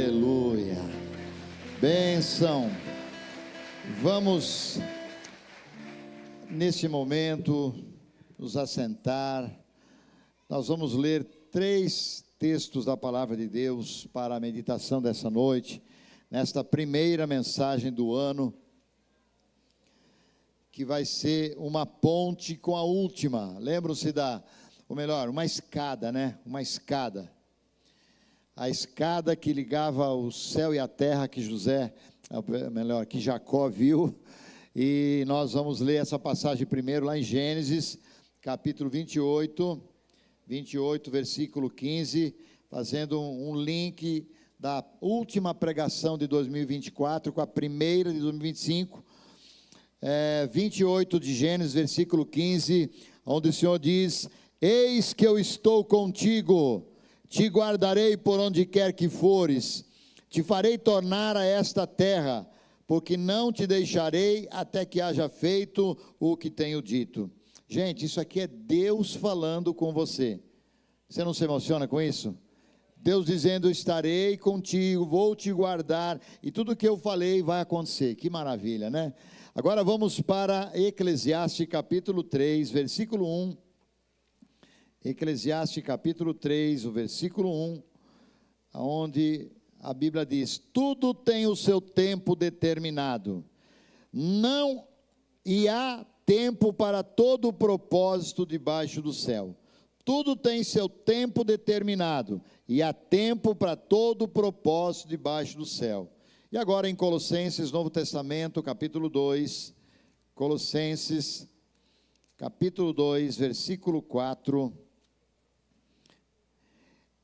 Aleluia. Bênção. Vamos, neste momento, nos assentar. Nós vamos ler 3 textos da Palavra de Deus para a meditação dessa noite, nesta primeira mensagem do ano, que vai ser uma ponte com a última. Lembram-se uma escada, né? Uma escada. A escada que ligava o céu e a terra que que Jacó viu. E nós vamos ler essa passagem primeiro lá em Gênesis, capítulo 28, versículo 15, fazendo um link da última pregação de 2024 com a primeira de 2025. 28 de Gênesis, versículo 15, onde o Senhor diz: eis que eu estou contigo, te guardarei por onde quer que fores, te farei tornar a esta terra, porque não te deixarei até que haja feito o que tenho dito. Gente, isso aqui é Deus falando com você. Você não se emociona com isso? Deus dizendo: estarei contigo, vou te guardar, e tudo que eu falei vai acontecer. Que maravilha, né? Agora vamos para Eclesiastes capítulo 3, versículo 1. Eclesiastes capítulo 3, o versículo 1, onde a Bíblia diz: tudo tem o seu tempo determinado, e há tempo para todo o propósito debaixo do céu. Tudo tem seu tempo determinado, e há tempo para todo o propósito debaixo do céu. E agora em Colossenses, Novo Testamento, capítulo 2, Colossenses, capítulo 2, versículo 4,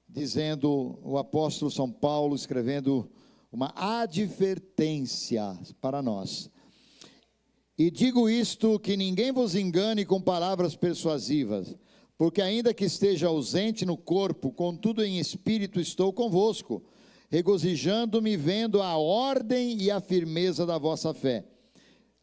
dizendo, o apóstolo São Paulo escrevendo uma advertência para nós: e digo isto, que ninguém vos engane com palavras persuasivas, porque ainda que esteja ausente no corpo, contudo em espírito estou convosco, regozijando-me vendo a ordem e a firmeza da vossa fé.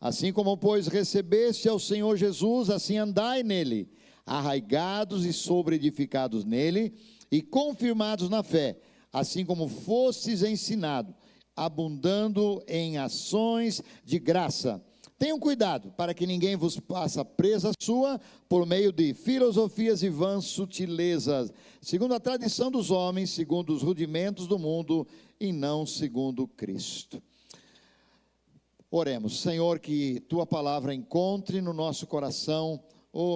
Assim como, pois, recebeste ao Senhor Jesus, assim andai nele, arraigados e sobreedificados nele, e confirmados na fé, assim como fostes ensinados, abundando em ações de graça. Tenham cuidado, para que ninguém vos faça presa sua, por meio de filosofias e vãs sutilezas, segundo a tradição dos homens, segundo os rudimentos do mundo, e não segundo Cristo. Oremos. Senhor, que Tua palavra encontre no nosso coração,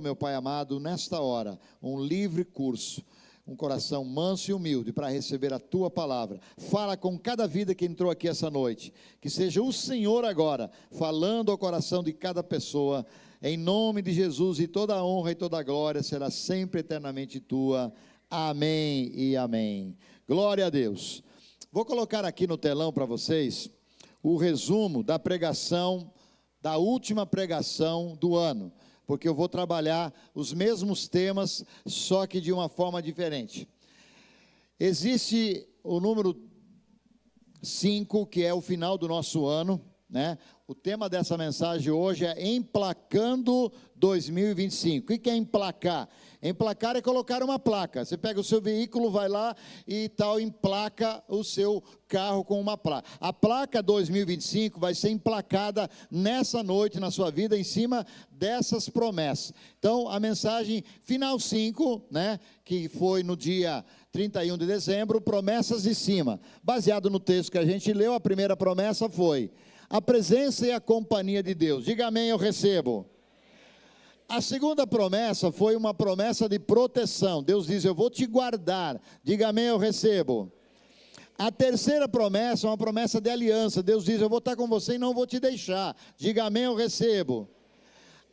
meu Pai amado, nesta hora, um livre curso, um coração manso e humilde para receber a Tua palavra. Fala com cada vida que entrou aqui essa noite, que seja o Senhor agora, falando ao coração de cada pessoa, em nome de Jesus, e toda a honra e toda a glória será sempre eternamente Tua. Amém e amém. Glória a Deus. Vou colocar aqui no telão para vocês o resumo da pregação, da última pregação do ano, porque eu vou trabalhar os mesmos temas, só que de uma forma diferente. Existe o número 5, que é o final do nosso ano, né? O tema dessa mensagem hoje é Emplacando 2025. O que é emplacar? Emplacar é colocar uma placa. Você pega o seu veículo, vai lá e emplaca o seu carro com uma placa. A placa 2025 vai ser emplacada nessa noite na sua vida, em cima dessas promessas. Então, a mensagem final 5, né, que foi no dia 31 de dezembro, promessas de cima. Baseado no texto que a gente leu, a primeira promessa foi a presença e a companhia de Deus. Diga amém, eu recebo. A segunda promessa foi uma promessa de proteção. Deus diz: eu vou te guardar. Diga amém, eu recebo. A terceira promessa é uma promessa de aliança. Deus diz: eu vou estar com você e não vou te deixar. Diga amém, eu recebo.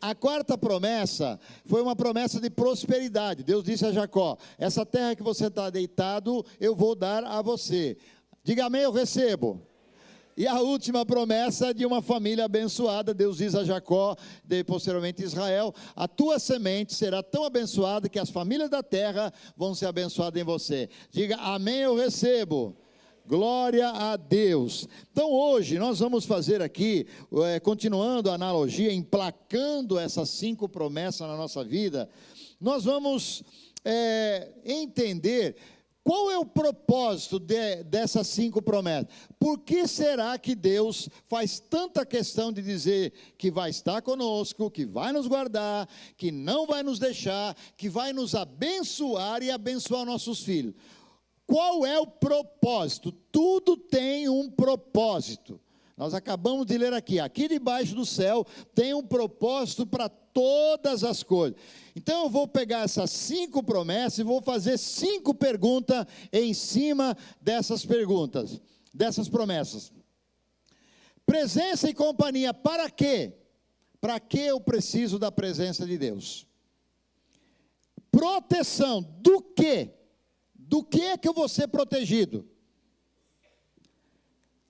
A quarta promessa foi uma promessa de prosperidade. Deus disse a Jacó: essa terra que você está deitado, eu vou dar a você. Diga amém, eu recebo. E a última promessa de uma família abençoada. Deus diz a Jacó, posteriormente Israel: a tua semente será tão abençoada que as famílias da terra vão ser abençoadas em você. Diga amém, eu recebo. Glória a Deus. Então hoje nós vamos fazer aqui, continuando a analogia, emplacando essas 5 promessas na nossa vida, nós vamos entender Qual é o propósito dessas 5 promessas? Por que será que Deus faz tanta questão de dizer que vai estar conosco, que vai nos guardar, que não vai nos deixar, que vai nos abençoar e abençoar nossos filhos? Qual é o propósito? Tudo tem um propósito. Nós acabamos de ler aqui debaixo do céu tem um propósito para todas as coisas. Então eu vou pegar essas 5 promessas e vou fazer 5 perguntas em cima dessas promessas. Presença e companhia, para quê? Para que eu preciso da presença de Deus? Proteção, do quê? Do que é que eu vou ser protegido?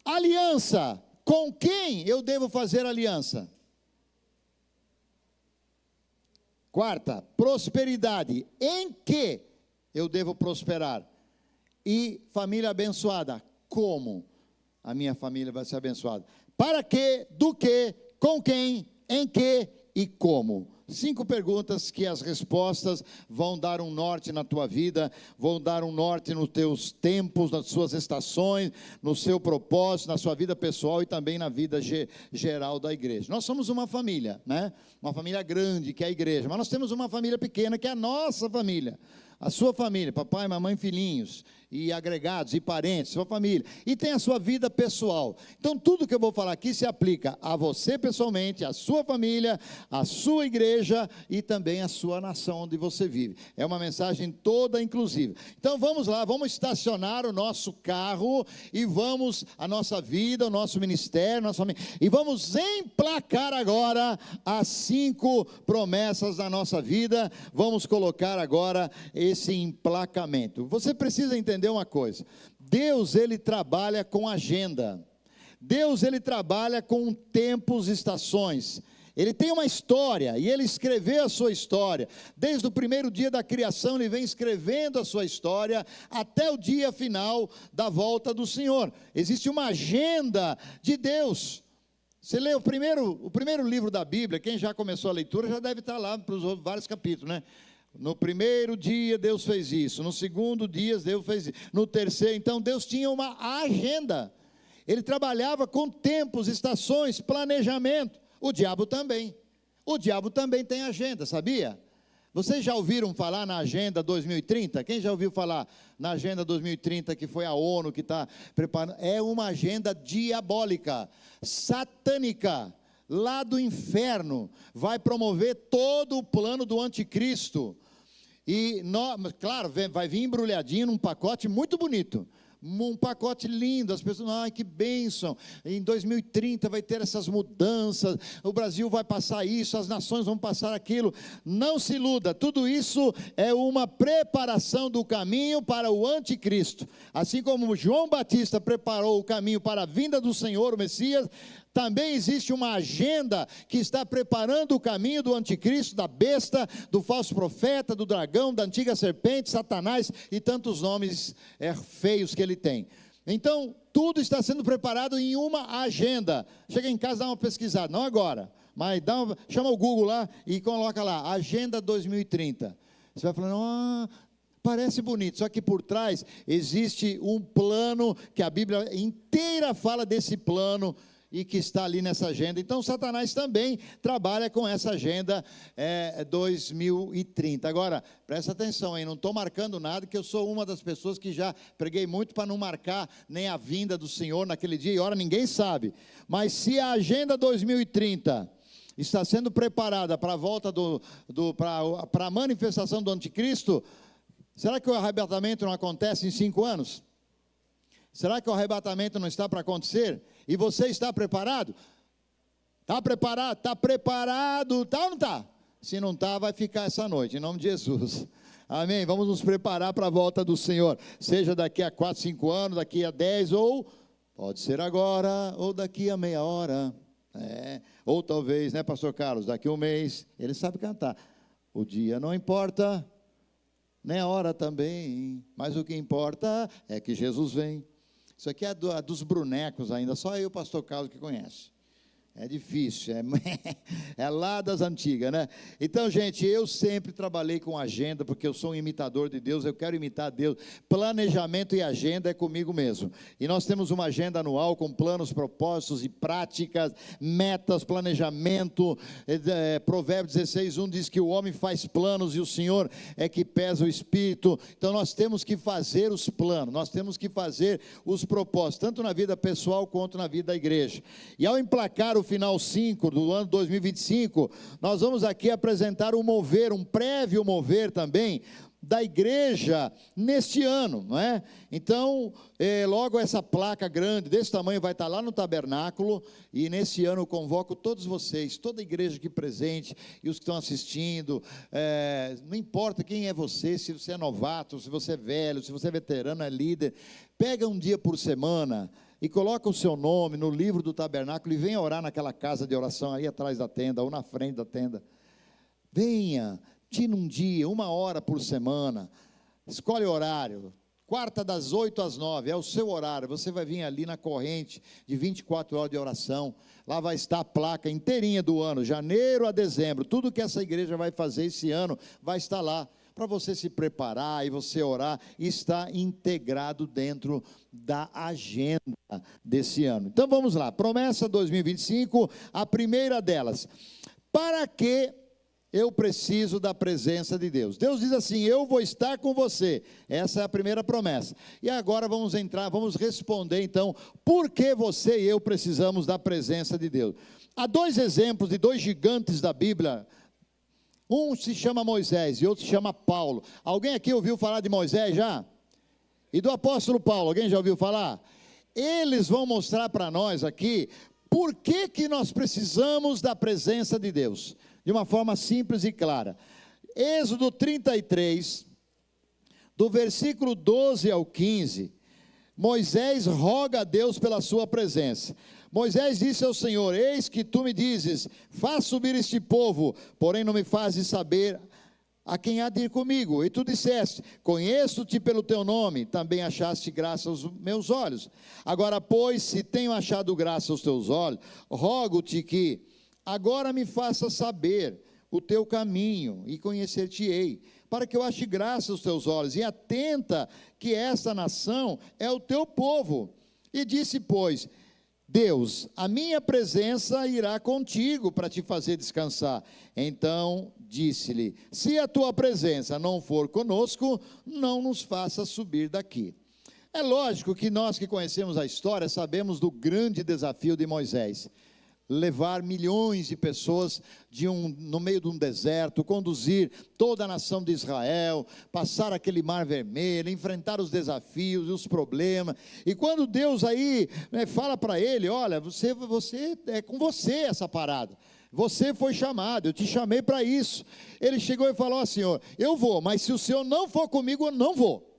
Aliança, com quem eu devo fazer aliança? Quarta, prosperidade, em que eu devo prosperar? E família abençoada, como a minha família vai ser abençoada? Para quê, do que, com quem, em que e como? 5 perguntas que as respostas vão dar um norte na tua vida, vão dar um norte nos teus tempos, nas suas estações, no seu propósito, na sua vida pessoal e também na vida geral da igreja. Nós somos uma família, né? Uma família grande que é a igreja, mas nós temos uma família pequena que é a nossa família. A sua família, papai, mamãe, filhinhos, e agregados, e parentes, sua família, e tem a sua vida pessoal. Então tudo que eu vou falar aqui se aplica a você pessoalmente, a sua família, a sua igreja, e também a sua nação onde você vive. É uma mensagem toda inclusiva. Então vamos lá, vamos estacionar o nosso carro, e vamos, a nossa vida, o nosso ministério, nossa família, e vamos emplacar agora as 5 promessas da nossa vida. Vamos colocar agora esse emplacamento. Você precisa entender uma coisa: Deus, ele trabalha com agenda. Deus, ele trabalha com tempos, estações. Ele tem uma história, e ele escreveu a sua história. Desde o primeiro dia da criação, ele vem escrevendo a sua história, até o dia final da volta do Senhor. Existe uma agenda de Deus. Você lê o primeiro livro da Bíblia, quem já começou a leitura, já deve estar lá para os vários capítulos, né? No primeiro dia Deus fez isso, no segundo dia Deus fez isso, no terceiro, então Deus tinha uma agenda. Ele trabalhava com tempos, estações, planejamento. O diabo também tem agenda, sabia? Vocês já ouviram falar na Agenda 2030? Quem já ouviu falar na Agenda 2030, que foi a ONU que está preparando? É uma agenda diabólica, satânica, lá do inferno. Vai promover todo o plano do anticristo. E, claro, vai vir embrulhadinho num pacote muito bonito. Um pacote lindo, as pessoas, ai que bênção, em 2030 vai ter essas mudanças, o Brasil vai passar isso, as nações vão passar aquilo. Não se iluda, tudo isso é uma preparação do caminho para o anticristo. Assim como João Batista preparou o caminho para a vinda do Senhor, o Messias, também existe uma agenda que está preparando o caminho do anticristo, da besta, do falso profeta, do dragão, da antiga serpente, Satanás e tantos nomes feios que ele tem. Então, tudo está sendo preparado em uma agenda. Chega em casa, dá uma pesquisada, não agora, mas chama o Google lá e coloca lá, Agenda 2030. Você vai falando, parece bonito, só que por trás existe um plano, que a Bíblia inteira fala desse plano, e que está ali nessa agenda. Então Satanás também trabalha com essa agenda 2030. Agora, presta atenção, hein? Não estou marcando nada, que eu sou uma das pessoas que já preguei muito para não marcar nem a vinda do Senhor naquele dia e hora, ninguém sabe. Mas se a agenda 2030 está sendo preparada para a volta para a manifestação do anticristo, será que o arrebatamento não acontece em 5 anos? Será que o arrebatamento não está para acontecer? E você está preparado? Está preparado? Está preparado? Está ou não está? Se não está, vai ficar essa noite, em nome de Jesus. Amém? Vamos nos preparar para a volta do Senhor. Seja daqui a 4, 5 anos, daqui a 10, ou pode ser agora, ou daqui a meia hora. Ou talvez, né, pastor Carlos, daqui a um mês. Ele sabe cantar. O dia não importa, nem a hora também. Mas o que importa é que Jesus vem. Isso aqui é dos bonecos ainda, só eu e o pastor Carlos que conhece. É difícil, é lá das antigas, né? Então, gente, eu sempre trabalhei com agenda, porque eu sou um imitador de Deus, eu quero imitar Deus. Planejamento e agenda é comigo mesmo. E nós temos uma agenda anual com planos, propósitos e práticas, metas, planejamento. Provérbios 16:1 diz que o homem faz planos e o Senhor é que pesa o espírito. Então, nós temos que fazer os planos, nós temos que fazer os propósitos, tanto na vida pessoal quanto na vida da igreja. E ao emplacar o final 5 do ano 2025, nós vamos aqui apresentar um mover, um prévio mover também, da igreja neste ano, não é? Então, logo essa placa grande, desse tamanho, vai estar lá no tabernáculo, e nesse ano eu convoco todos vocês, toda a igreja aqui presente, e os que estão assistindo, não importa quem é você, se você é novato, se você é velho, se você é veterano, é líder, pega um dia por semana, e coloca o seu nome no livro do tabernáculo, e venha orar naquela casa de oração, aí atrás da tenda, ou na frente da tenda. Venha, tira um dia, 1 hora por semana, escolhe horário, quarta das 8 às 9, é o seu horário, você vai vir ali na corrente de 24 horas de oração, lá vai estar a placa inteirinha do ano, janeiro a dezembro, tudo que essa igreja vai fazer esse ano, vai estar lá, para você se preparar e você orar, e está integrado dentro da agenda desse ano. Então vamos lá, promessa 2025, a primeira delas, para que eu preciso da presença de Deus. Deus diz assim, eu vou estar com você, essa é a primeira promessa. E agora vamos responder então, por que você e eu precisamos da presença de Deus? Há 2 exemplos de 2 gigantes da Bíblia. Um se chama Moisés e outro se chama Paulo. Alguém aqui ouviu falar de Moisés já? E do apóstolo Paulo, alguém já ouviu falar? Eles vão mostrar para nós aqui, por que nós precisamos da presença de Deus, de uma forma simples e clara. Êxodo 33, do versículo 12 ao 15, Moisés roga a Deus pela sua presença. Moisés disse ao Senhor, eis que tu me dizes, faz subir este povo, porém não me fazes saber a quem há de ir comigo. E tu disseste, conheço-te pelo teu nome, também achaste graça aos meus olhos. Agora, pois, se tenho achado graça aos teus olhos, rogo-te que agora me faça saber o teu caminho e conhecer-te-ei, para que eu ache graça aos teus olhos, e atenta que esta nação é o teu povo. E disse, pois, Deus, a minha presença irá contigo para te fazer descansar. Então disse-lhe, se a tua presença não for conosco, não nos faça subir daqui. É lógico que nós que conhecemos a história, sabemos do grande desafio de Moisés. Levar milhões de pessoas no meio de um deserto, conduzir toda a nação de Israel, passar aquele mar vermelho, enfrentar os desafios e os problemas, e quando Deus aí fala para ele, olha, você é com você essa parada, você foi chamado, eu te chamei para isso, ele chegou e falou, Senhor, eu vou, mas se o Senhor não for comigo, eu não vou.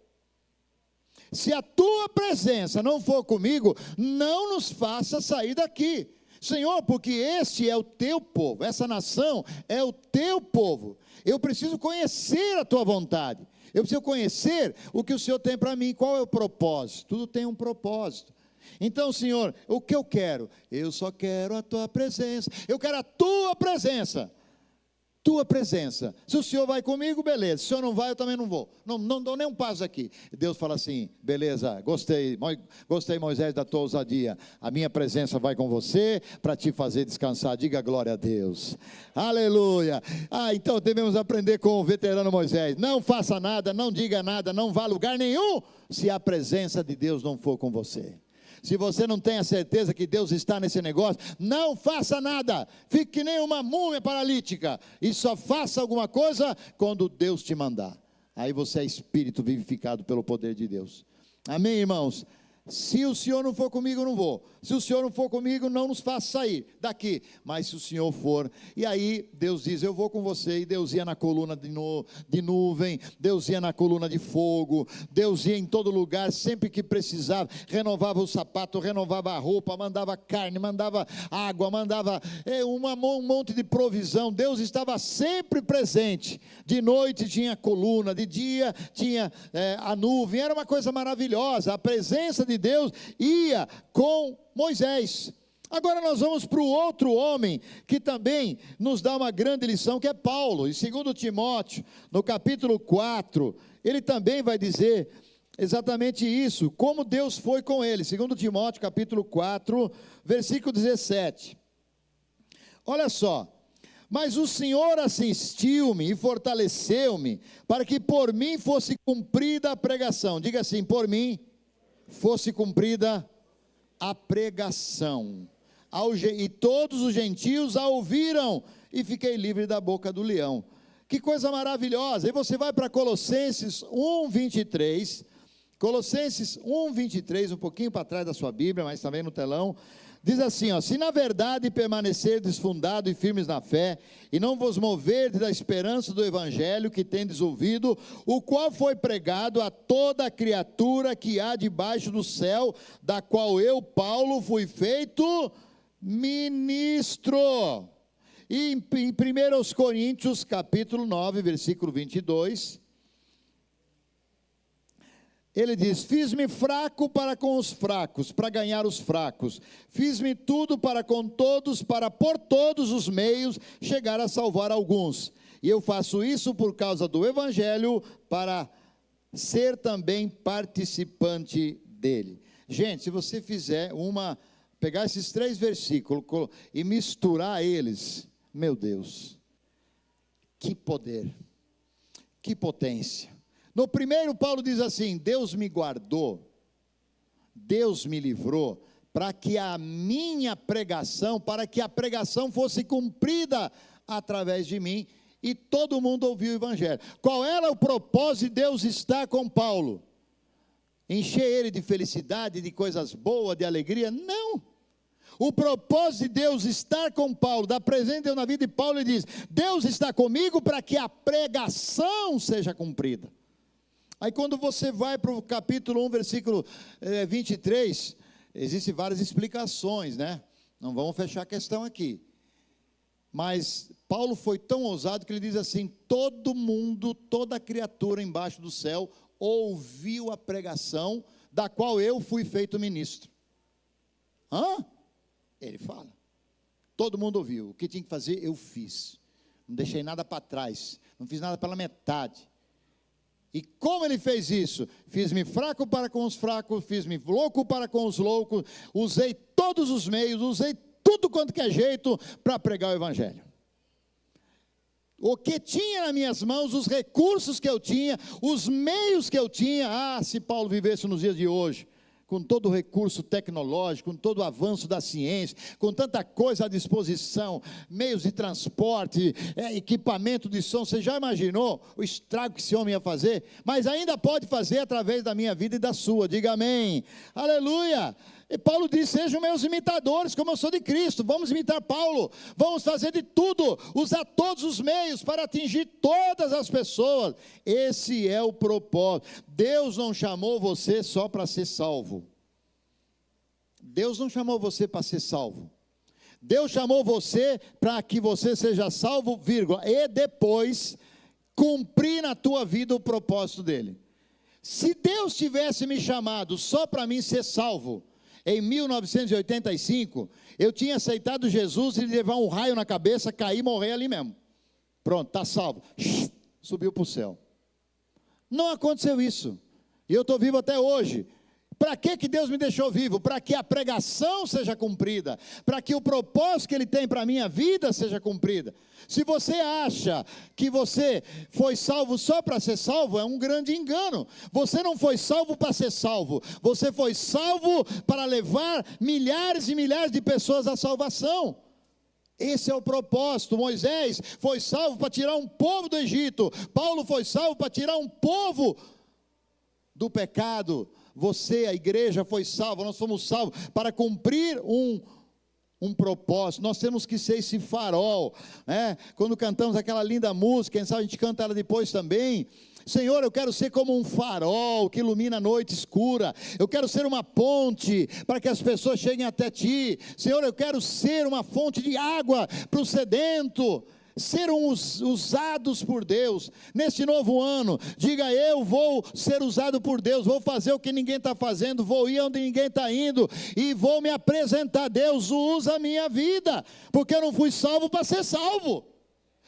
Se a tua presença não for comigo, não nos faça sair daqui. Senhor, porque este é o teu povo, essa nação é o teu povo, eu preciso conhecer a tua vontade, eu preciso conhecer o que o Senhor tem para mim, qual é o propósito, tudo tem um propósito. Então, Senhor, o que eu quero? Eu só quero a tua presença, eu quero a tua presença, se o Senhor vai comigo, beleza, se o Senhor não vai, eu também não vou, não dou nem um passo aqui. Deus fala assim, beleza, gostei Moisés da tua ousadia, a minha presença vai com você, para te fazer descansar, diga glória a Deus, aleluia. Então devemos aprender com o veterano Moisés, não faça nada, não diga nada, não vá a lugar nenhum, se a presença de Deus não for com você. Se você não tem a certeza que Deus está nesse negócio, não faça nada, fique que nem uma múmia paralítica, e só faça alguma coisa quando Deus te mandar, aí você é espírito vivificado pelo poder de Deus, amém, irmãos? Se o Senhor não for comigo, eu não vou. Se o Senhor não for comigo, não nos faça sair daqui. Mas se o Senhor for, e aí Deus diz, eu vou com você. E Deus ia na coluna de nuvem, Deus ia na coluna de fogo, Deus ia em todo lugar, sempre que precisava, renovava o sapato, renovava a roupa, mandava carne, mandava água, mandava um monte de provisão. Deus estava sempre presente. De noite tinha a coluna, de dia tinha a nuvem, era uma coisa maravilhosa. A presença de Deus ia com Moisés. Agora nós vamos para o outro homem que também nos dá uma grande lição, que é Paulo. Em 2 Timóteo, no capítulo 4, ele também vai dizer exatamente isso, como Deus foi com ele. 2 Timóteo, capítulo 4, versículo 17. Olha só: mas o Senhor assistiu-me e fortaleceu-me, para que por mim fosse cumprida a pregação. Diga assim: por mim fosse cumprida a pregação. E todos os gentios a ouviram, e fiquei livre da boca do leão. Que coisa maravilhosa! E você vai para Colossenses 1:23, Colossenses 1:23, um pouquinho para trás da sua Bíblia, mas também no telão. Diz assim, ó: se na verdade permanecerdes fundados e firmes na fé, e não vos moverdes da esperança do evangelho que tendes ouvido, o qual foi pregado a toda criatura que há debaixo do céu, da qual eu, Paulo, fui feito ministro. E em 1 Coríntios, capítulo 9, versículo 22, ele diz: fiz-me fraco para com os fracos, para ganhar os fracos. Fiz-me tudo para com todos, para por todos os meios chegar a salvar alguns. E eu faço isso por causa do evangelho, para ser também participante dele. Gente, se você fizer pegar esses 3 versículos e misturar eles, meu Deus, que poder, que potência. No primeiro, Paulo diz assim: Deus me guardou, Deus me livrou, para que a pregação fosse cumprida através de mim, e todo mundo ouviu o evangelho. Qual era o propósito de Deus estar com Paulo? Encher ele de felicidade, de coisas boas, de alegria? Não. O propósito de Deus estar com Paulo, dar presente Deus na vida de Paulo, ele diz: Deus está comigo para que a pregação seja cumprida. Aí quando você vai para o capítulo 1, versículo 23, existem várias explicações, né? Não vamos fechar a questão aqui. Mas Paulo foi tão ousado que ele diz assim: todo mundo, toda criatura embaixo do céu ouviu a pregação, da qual eu fui feito ministro. Ele fala, todo mundo ouviu, o que tinha que fazer eu fiz, não deixei nada para trás, não fiz nada pela metade. E como ele fez isso? Fiz-me fraco para com os fracos, fiz-me louco para com os loucos, usei todos os meios, usei tudo quanto que é jeito para pregar o evangelho. O que tinha nas minhas mãos, os recursos que eu tinha, os meios que eu tinha. Se Paulo vivesse nos dias de hoje, com todo o recurso tecnológico, com todo o avanço da ciência, com tanta coisa à disposição, meios de transporte, equipamento de som, você já imaginou o estrago que esse homem ia fazer? Mas ainda pode fazer através da minha vida e da sua. Diga amém, aleluia. E Paulo diz: sejam meus imitadores, como eu sou de Cristo. Vamos imitar Paulo, vamos fazer de tudo, usar todos os meios para atingir todas as pessoas. Esse é o propósito. Deus não chamou você só para ser salvo. Deus não chamou você para ser salvo. Deus chamou você para que você seja salvo, vírgula, e depois cumprir na tua vida o propósito dele. Se Deus tivesse me chamado só para mim ser salvo, em 1985, eu tinha aceitado Jesus e levar um raio na cabeça, cair e morrer ali mesmo. Pronto, está salvo. Subiu para o céu. Não aconteceu isso. E eu estou vivo até hoje. Para que Deus me deixou vivo? Para que a pregação seja cumprida, para que o propósito que Ele tem para a minha vida seja cumprida. Se você acha que você foi salvo só para ser salvo, é um grande engano. Você não foi salvo para ser salvo, você foi salvo para levar milhares e milhares de pessoas à salvação. Esse é o propósito. Moisés foi salvo para tirar um povo do Egito, Paulo foi salvo para tirar um povo do pecado. Você, a igreja, foi salva, nós fomos salvos para cumprir um propósito. Nós temos que ser esse farol, né? Quando cantamos aquela linda música, quem sabe a gente canta ela depois também. Senhor, eu quero ser como um farol que ilumina a noite escura. Eu quero ser uma ponte para que as pessoas cheguem até Ti. Senhor, eu quero ser uma fonte de água para o sedento. Serão usados por Deus. Neste novo ano, diga: eu vou ser usado por Deus, vou fazer o que ninguém está fazendo, vou ir onde ninguém está indo, e vou me apresentar. Deus usa a minha vida, porque eu não fui salvo para ser salvo,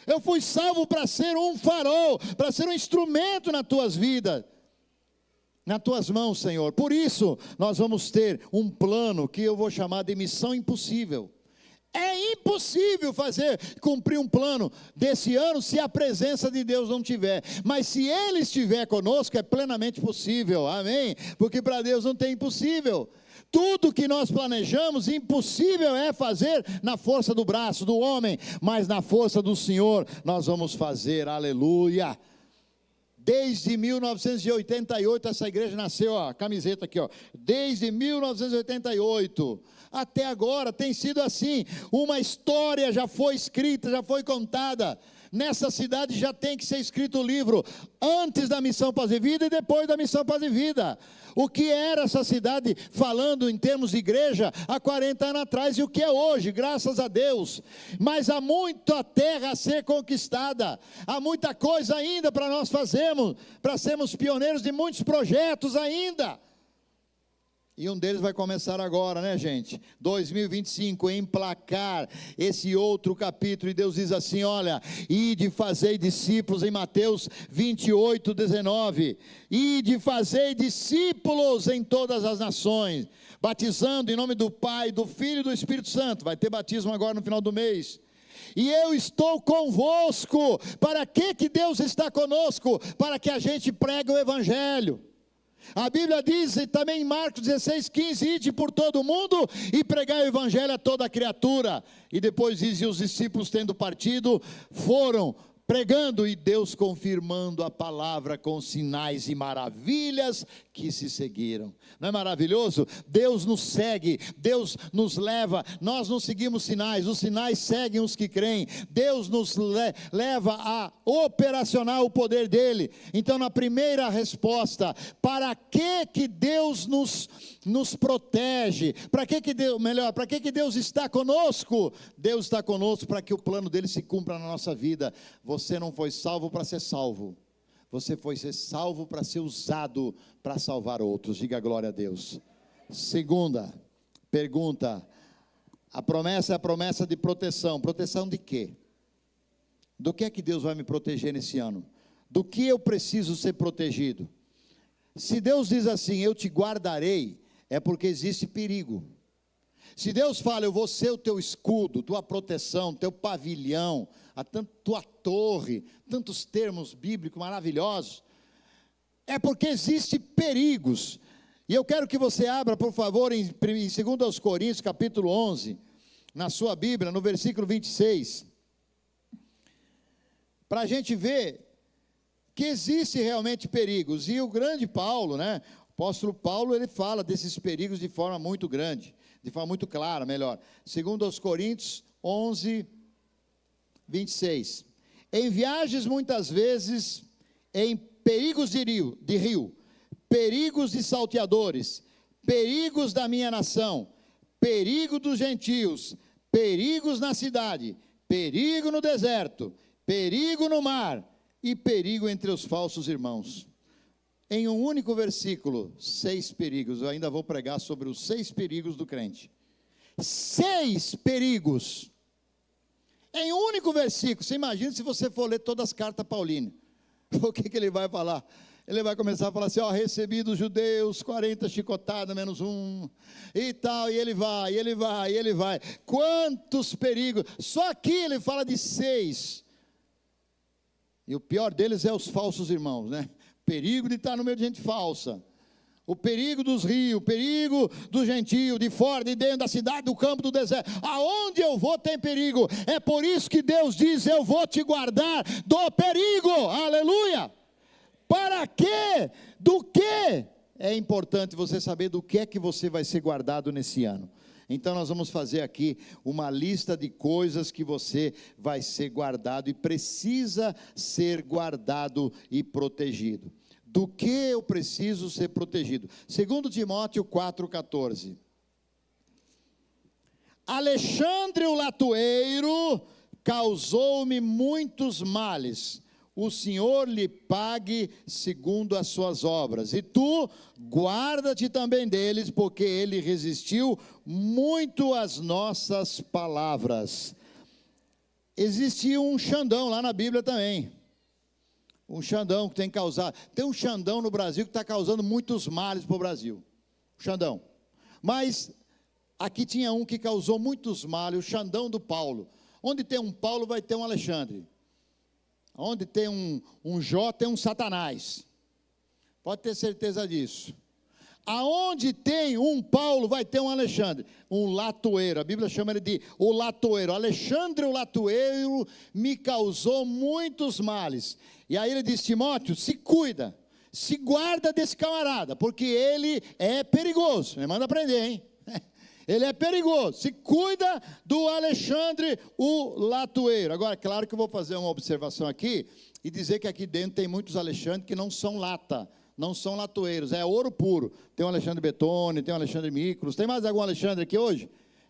eu fui salvo para ser um farol, para ser um instrumento nas tuas vidas, nas tuas mãos, Senhor. Por isso, nós vamos ter um plano que eu vou chamar de missão impossível. É impossível cumprir um plano desse ano se a presença de Deus não tiver, mas se Ele estiver conosco, é plenamente possível, amém? Porque para Deus não tem impossível. Tudo que nós planejamos, impossível é fazer na força do braço do homem, mas na força do Senhor nós vamos fazer, aleluia. Desde 1988, essa igreja nasceu, ó, camiseta aqui, ó, desde 1988, até agora tem sido assim, uma história já foi escrita, já foi contada. Nessa cidade já tem que ser escrito o livro, antes da Missão Paz e Vida e depois da Missão Paz e Vida. O que era essa cidade, falando em termos de igreja, há 40 anos atrás, e o que é hoje, graças a Deus. Mas há muita terra a ser conquistada, há muita coisa ainda para nós fazermos, para sermos pioneiros de muitos projetos ainda. E um deles vai começar agora, né, gente? 2025, emplacar esse outro capítulo. E Deus diz assim, olha: ide fazei discípulos, em Mateus 28, 19. Ide fazei discípulos em todas as nações, batizando em nome do Pai, do Filho e do Espírito Santo. Vai ter batismo agora no final do mês. E eu estou convosco. Para que Deus está conosco? Para que a gente pregue o Evangelho. A Bíblia diz também em Marcos 16, 15, ide por todo o mundo e pregai o Evangelho a toda criatura. E depois diz, e os discípulos tendo partido, foram pregando, e Deus confirmando a palavra com sinais e maravilhas que se seguiram. Não é maravilhoso? Deus nos segue, Deus nos leva, nós não seguimos sinais, os sinais seguem os que creem. Deus nos leva a operacionar o poder dele. Então, na primeira resposta, para que Deus nos protege? Para que Deus está conosco? Deus está conosco para que o plano dele se cumpra na nossa vida. Você não foi salvo para ser salvo, você foi ser salvo para ser usado para salvar outros. Diga glória a Deus. Segunda pergunta: a promessa é a promessa de proteção. Proteção de quê? Do que é que Deus vai me proteger nesse ano? Do que eu preciso ser protegido? Se Deus diz assim, eu te guardarei, é porque existe perigo. Se Deus fala, eu vou ser o teu escudo, tua proteção, teu pavilhão, tua torre, tantos termos bíblicos maravilhosos, é porque existe perigos. E eu quero que você abra, por favor, em 2 Coríntios, capítulo 11, na sua Bíblia, no versículo 26, para a gente ver que existe realmente perigos. E o grande Paulo, né, o apóstolo Paulo, ele fala desses perigos de forma muito grande, de forma muito clara, melhor. 2 Coríntios 11, 26. Em viagens muitas vezes, em perigos de rio, perigos de salteadores, perigos da minha nação, perigo dos gentios, perigos na cidade, perigo no deserto, perigo no mar e perigo entre os falsos irmãos. Em um único versículo, 6 perigos. Eu ainda vou pregar sobre os 6 perigos do crente. 6 perigos. Em um único versículo. Você imagina se você for ler todas as cartas paulinas. O que ele vai falar? Ele vai começar a falar assim, ó, recebi dos judeus 40 chicotadas menos 1, e tal, e ele vai. Quantos perigos. Só aqui ele fala de 6. E o pior deles é os falsos irmãos, né? Perigo de estar no meio de gente falsa. O perigo dos rios, o perigo do gentio, de fora, de dentro da cidade, do campo, do deserto. Aonde eu vou tem perigo. É por isso que Deus diz, eu vou te guardar do perigo. Aleluia. Para quê? Do quê? É importante você saber do que é que você vai ser guardado nesse ano. Então nós vamos fazer aqui uma lista de coisas que você vai ser guardado e precisa ser guardado e protegido. Do que eu preciso ser protegido? 2 Timóteo 4,14. Alexandre o latoeiro causou-me muitos males. O Senhor lhe pague segundo as suas obras. E tu, guarda-te também deles, porque ele resistiu muito às nossas palavras. Existe um Xandão lá na Bíblia também. Um Xandão que tem causado. Tem um Xandão no Brasil que está causando muitos males para o Brasil. Xandão. Mas aqui tinha um que causou muitos males, o Xandão do Paulo. Onde tem um Paulo, vai ter um Alexandre. Onde tem um Jó, tem um Satanás. Pode ter certeza disso. Aonde tem um Paulo, vai ter um Alexandre. Um latoeiro. A Bíblia chama ele de o latoeiro. Alexandre o latoeiro me causou muitos males. E aí ele diz: Timóteo, se cuida, se guarda desse camarada, porque ele é perigoso. Me manda aprender, hein? Ele é perigoso. Se cuida do Alexandre, o latoeiro. Agora, claro que eu vou fazer uma observação aqui e dizer que aqui dentro tem muitos Alexandres que não são lata, não são latoeiros, é ouro puro. Tem o Alexandre Betone, tem o Alexandre Micros. Tem mais algum Alexandre aqui hoje?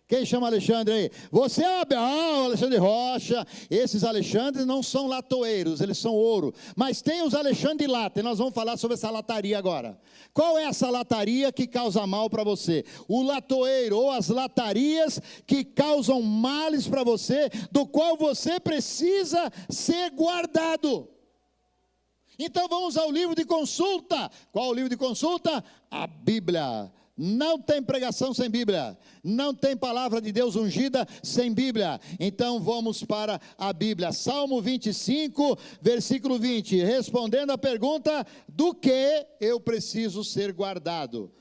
Quem chama Alexandre aí? Você é o Alexandre Rocha. Esses Alexandres não são latoeiros, eles são ouro. Mas tem os Alexandre de lata, e nós vamos falar sobre essa lataria agora. Qual é essa lataria que causa mal para você? O latoeiro ou as latarias que causam males para você, do qual você precisa ser guardado. Então vamos ao livro de consulta. Qual o livro de consulta? A Bíblia. Não tem pregação sem Bíblia, não tem palavra de Deus ungida sem Bíblia. Então vamos para a Bíblia. Salmo 25, versículo 20, respondendo a pergunta: do que eu preciso ser guardado?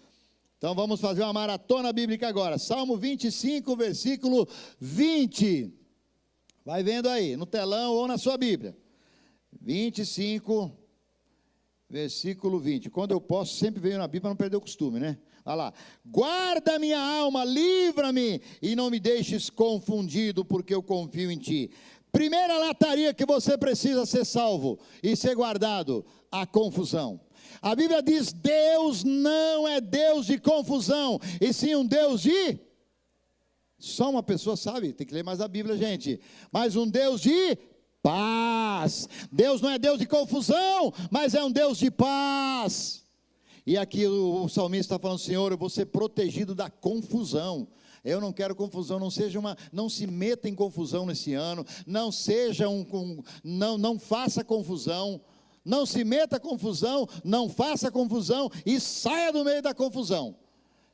Então vamos fazer uma maratona bíblica agora. Salmo 25, versículo 20. Vai vendo aí, no telão ou na sua Bíblia. 25, versículo 20. Quando eu posso, sempre venho na Bíblia para não perder o costume, né? Olha lá: guarda minha alma, livra-me e não me deixes confundido, porque eu confio em ti. Primeira lataria que você precisa ser salvo e ser guardado: a confusão. A Bíblia diz: Deus não é Deus de confusão, e sim um Deus de... Só uma pessoa sabe, tem que ler mais a Bíblia, gente. Mas um Deus de paz. Deus não é Deus de confusão, mas é um Deus de paz. E aqui o salmista está falando: Senhor, eu vou ser protegido da confusão. Eu não quero confusão, não se meta em confusão nesse ano, não faça confusão, não se meta em confusão, não faça confusão e saia do meio da confusão.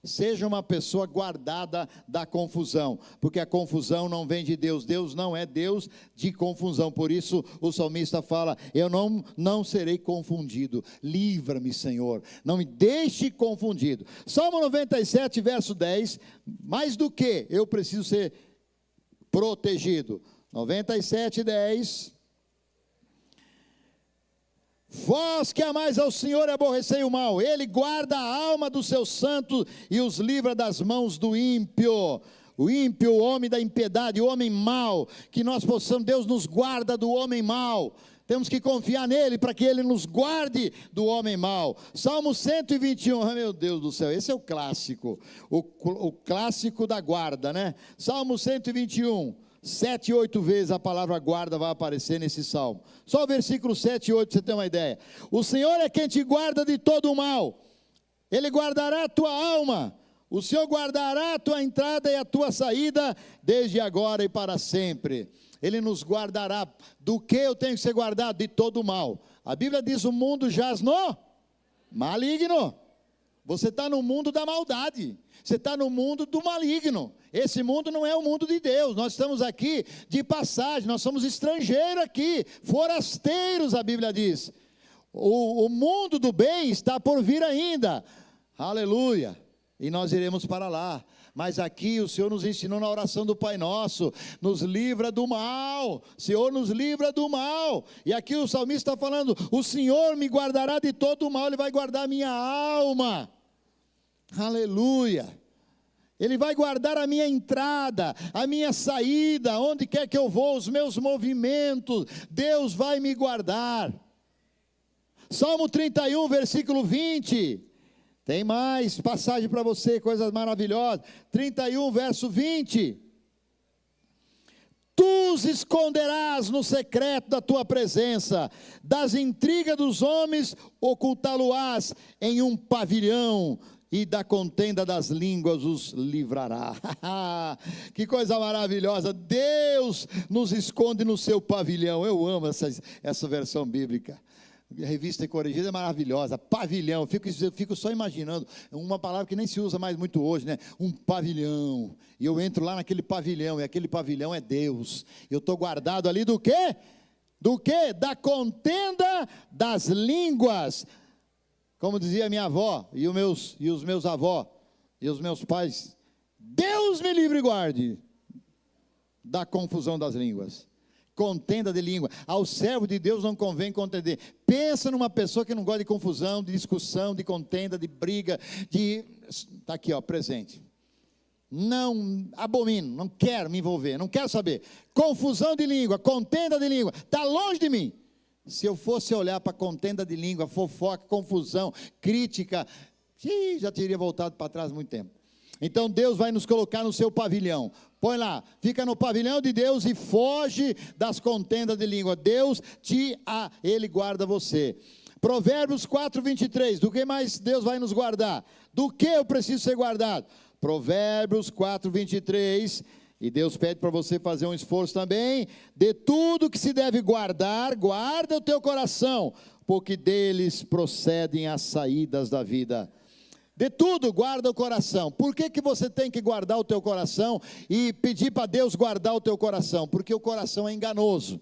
Seja uma pessoa guardada da confusão, porque a confusão não vem de Deus. Deus não é Deus de confusão. Por isso o salmista fala: eu não serei confundido. Livra-me, Senhor, não me deixe confundido. Salmo 97, verso 10, mais do que eu preciso ser protegido. 97, 10. Vós que amais ao Senhor e aborrecei o mal, Ele guarda a alma dos seus santos e os livra das mãos do ímpio. O ímpio, o homem da impiedade, o homem mau, que nós possamos, Deus nos guarda do homem mau. Temos que confiar nele para que ele nos guarde do homem mau. Salmo 121, meu Deus do céu, esse é o clássico, o clássico da guarda, né? Salmo 121. 7 e 8 vezes a palavra guarda vai aparecer nesse salmo. Só o versículo 7 e 8 para você ter uma ideia. O Senhor é quem te guarda de todo o mal. Ele guardará a tua alma. O Senhor guardará a tua entrada e a tua saída, desde agora e para sempre. Ele nos guardará. Do que eu tenho que ser guardado? De todo o mal. A Bíblia diz: o mundo jaz no maligno. Você está no mundo da maldade. Você está no mundo do maligno. Esse mundo não é o mundo de Deus. Nós estamos aqui de passagem, nós somos estrangeiros aqui, forasteiros, a Bíblia diz. O mundo do bem está por vir ainda. Aleluia. E nós iremos para lá. Mas aqui o Senhor nos ensinou na oração do Pai Nosso: nos livra do mal, Senhor, nos livra do mal. E aqui o salmista está falando: o Senhor me guardará de todo o mal, Ele vai guardar a minha alma. Aleluia. Ele vai guardar a minha entrada, a minha saída, onde quer que eu vou, os meus movimentos, Deus vai me guardar. Salmo 31, versículo 20, tem mais passagem para você, coisas maravilhosas. 31, verso 20. Tu os esconderás no secreto da tua presença, das intrigas dos homens ocultá-lo-ás em um pavilhão, e da contenda das línguas os livrará. Que coisa maravilhosa, Deus nos esconde no seu pavilhão. Eu amo essa versão bíblica. A Revista e Corrigida é maravilhosa, pavilhão, fico só imaginando, uma palavra que nem se usa mais muito hoje, né? Um pavilhão, e eu entro lá naquele pavilhão, e aquele pavilhão é Deus, eu estou guardado ali do quê? Do quê? Da contenda das línguas, como dizia minha avó, e os meus avós, e os meus pais, Deus me livre e guarde da confusão das línguas. Contenda de língua, ao servo de Deus não convém contender. Pensa numa pessoa que não gosta de confusão, de discussão, de contenda, de briga, está aqui ó, presente, não, abomino, não quero me envolver, não quero saber, confusão de língua, contenda de língua, está longe de mim. Se eu fosse olhar para contenda de língua, fofoca, confusão, crítica, já teria voltado para trás há muito tempo. Então Deus vai nos colocar no seu pavilhão, põe lá, fica no pavilhão de Deus e foge das contendas de língua, Ele guarda você. Provérbios 4:23, do que mais Deus vai nos guardar? Do que eu preciso ser guardado? Provérbios 4:23, e Deus pede para você fazer um esforço também, de tudo que se deve guardar, guarda o teu coração, porque deles procedem as saídas da vida. De tudo guarda o coração. Por que você tem que guardar o teu coração e pedir para Deus guardar o teu coração? Porque o coração é enganoso.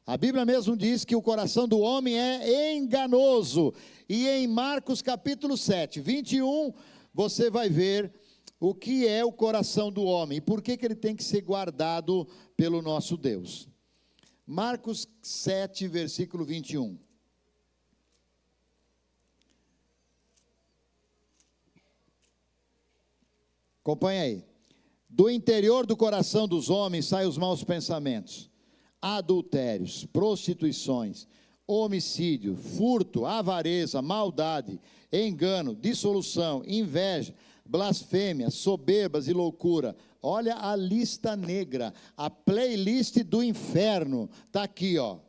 A Bíblia mesmo diz que o coração do homem é enganoso. E em Marcos capítulo 7, 21, você vai ver o que é o coração do homem. E por que ele tem que ser guardado pelo nosso Deus. Marcos 7, versículo 21. Acompanha aí. Do interior do coração dos homens saem os maus pensamentos, adultérios, prostituições, homicídio, furto, avareza, maldade, engano, dissolução, inveja, blasfêmia, soberbas e loucura. Olha a lista negra, a playlist do inferno, está aqui ó,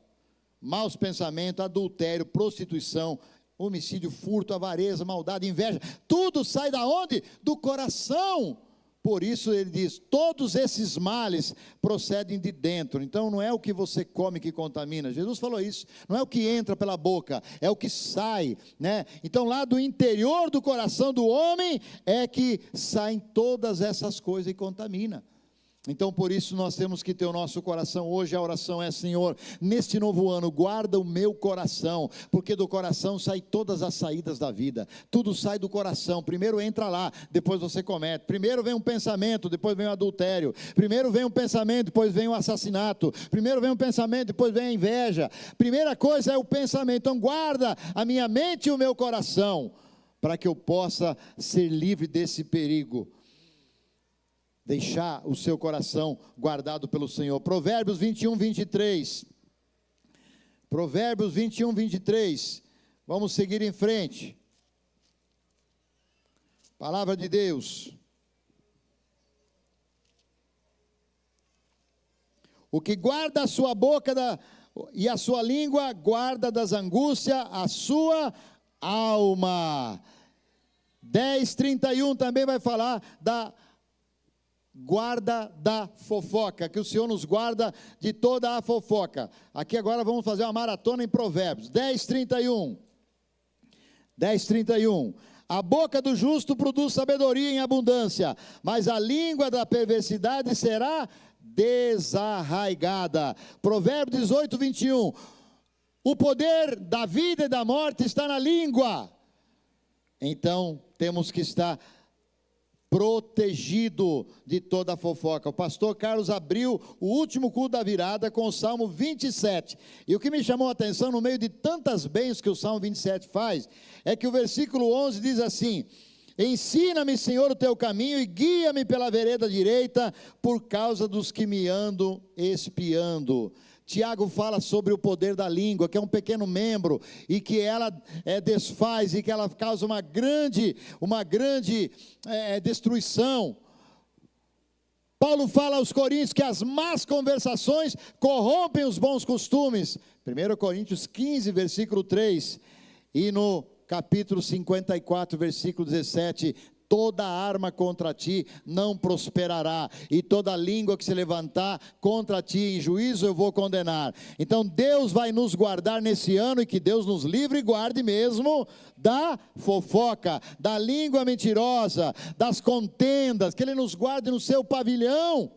maus pensamentos, adultério, prostituição, homicídio, furto, avareza, maldade, inveja, tudo sai da onde? Do coração. Por isso ele diz, todos esses males procedem de dentro. Então não é o que você come que contamina, Jesus falou isso, não é o que entra pela boca, é o que sai, né? Então lá do interior do coração do homem é que saem todas essas coisas e contamina. Então por isso nós temos que ter o nosso coração. Hoje a oração é: Senhor, neste novo ano guarda o meu coração, porque do coração saem todas as saídas da vida, tudo sai do coração. Primeiro entra lá, depois você comete. Primeiro vem um pensamento, depois vem o adultério. Primeiro vem um pensamento, depois vem o assassinato. Primeiro vem um pensamento, depois vem a inveja. Primeira coisa é o pensamento. Então guarda a minha mente e o meu coração, para que eu possa ser livre desse perigo. Deixar o seu coração guardado pelo Senhor. Provérbios 21, 23. Provérbios 21, 23. Vamos seguir em frente. Palavra de Deus. O que guarda a sua boca e a sua língua, guarda das angústias a sua alma. 10:31 também vai falar da guarda da fofoca, que o Senhor nos guarda de toda a fofoca. Aqui agora vamos fazer uma maratona em Provérbios. 10:31. 10:31. A boca do justo produz sabedoria em abundância, mas a língua da perversidade será desarraigada. Provérbios 18, 21. O poder da vida e da morte está na língua. Então temos que estar protegido de toda a fofoca. O pastor Carlos abriu o último culto da virada com o Salmo 27, e o que me chamou a atenção no meio de tantas bênçãos que o Salmo 27 faz, é que o versículo 11 diz assim: ensina-me, Senhor, o teu caminho e guia-me pela vereda direita, por causa dos que me andam espiando. Tiago fala sobre o poder da língua, que é um pequeno membro, e que ela desfaz, e que ela causa uma grande destruição. Paulo fala aos Coríntios que as más conversações corrompem os bons costumes. 1 Coríntios 15, versículo 3. E no capítulo 54, versículo 17, toda arma contra ti não prosperará, e toda língua que se levantar contra ti em juízo eu vou condenar. Então Deus vai nos guardar nesse ano, e que Deus nos livre e guarde mesmo da fofoca, da língua mentirosa, das contendas, que Ele nos guarde no seu pavilhão.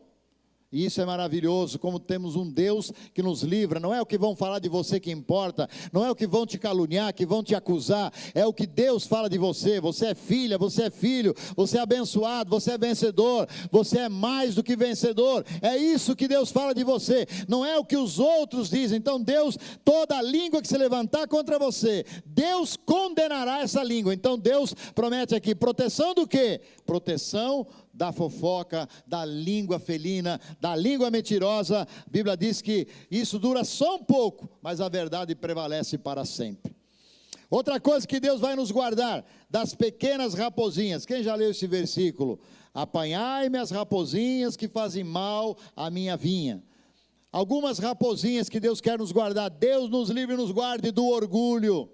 E isso é maravilhoso, como temos um Deus que nos livra. Não é o que vão falar de você que importa, não é o que vão te caluniar, que vão te acusar, é o que Deus fala de você. Você é filha, você é filho, você é abençoado, você é vencedor, você é mais do que vencedor. É isso que Deus fala de você, não é o que os outros dizem. Então Deus, toda língua que se levantar contra você, Deus condenará essa língua. Então Deus promete aqui, proteção do quê? Proteção da fofoca, da língua felina, da língua mentirosa. A Bíblia diz que isso dura só um pouco, mas a verdade prevalece para sempre. Outra coisa que Deus vai nos guardar, das pequenas raposinhas. Quem já leu esse versículo? Apanhai-me as raposinhas que fazem mal à minha vinha. Algumas raposinhas que Deus quer nos guardar. Deus nos livre e nos guarde do orgulho.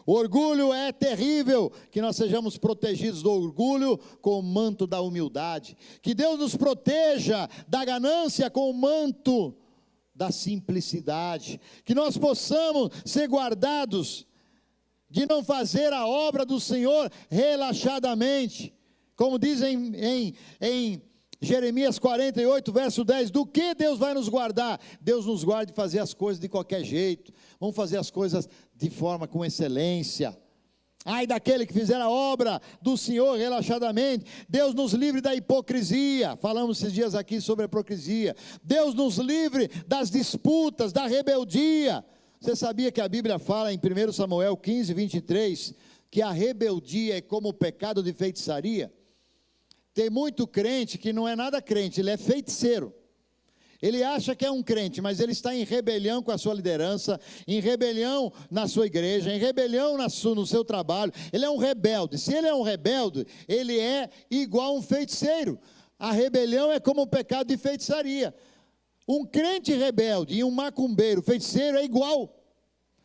O orgulho é terrível, que nós sejamos protegidos do orgulho com o manto da humildade. Que Deus nos proteja da ganância com o manto da simplicidade. Que nós possamos ser guardados de não fazer a obra do Senhor relaxadamente. Como dizem em Jeremias 48, verso 10, do que Deus vai nos guardar? Deus nos guarda de fazer as coisas de qualquer jeito. Vamos fazer as coisas de forma com excelência. Ai daquele que fizer a obra do Senhor relaxadamente. Deus nos livre da hipocrisia. Falamos esses dias aqui sobre a hipocrisia. Deus nos livre das disputas, da rebeldia. Você sabia que a Bíblia fala em 1 Samuel 15, 23, que a rebeldia é como o pecado de feitiçaria? Tem muito crente que não é nada crente, ele é feiticeiro. Ele acha que é um crente, mas ele está em rebelião com a sua liderança, em rebelião na sua igreja, em rebelião no seu trabalho. Ele é um rebelde. Se ele é um rebelde, ele é igual a um feiticeiro. A rebelião é como o pecado de feitiçaria. Um crente rebelde e um macumbeiro, feiticeiro, é igual.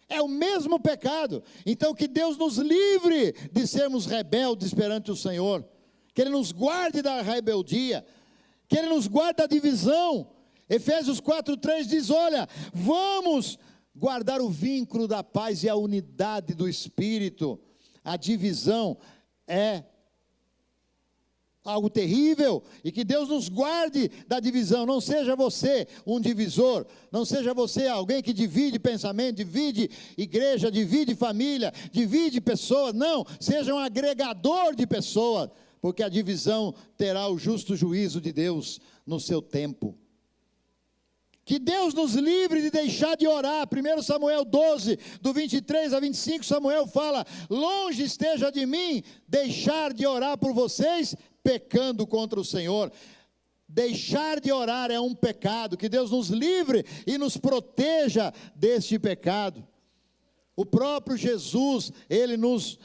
É o mesmo pecado. Então que Deus nos livre de sermos rebeldes perante o Senhor. Que Ele nos guarde da rebeldia. Que Ele nos guarde da divisão. Efésios 4:3 diz, olha, vamos guardar o vínculo da paz e a unidade do Espírito. A divisão é algo terrível, e que Deus nos guarde da divisão. Não seja você um divisor, não seja você alguém que divide pensamento, divide igreja, divide família, divide pessoas. Não, seja um agregador de pessoas, porque a divisão terá o justo juízo de Deus no seu tempo. Que Deus nos livre de deixar de orar. 1 Samuel 12, do 23 a 25, Samuel fala, longe esteja de mim deixar de orar por vocês, pecando contra o Senhor. Deixar de orar é um pecado. Que Deus nos livre e nos proteja deste pecado. O próprio Jesus, Ele nos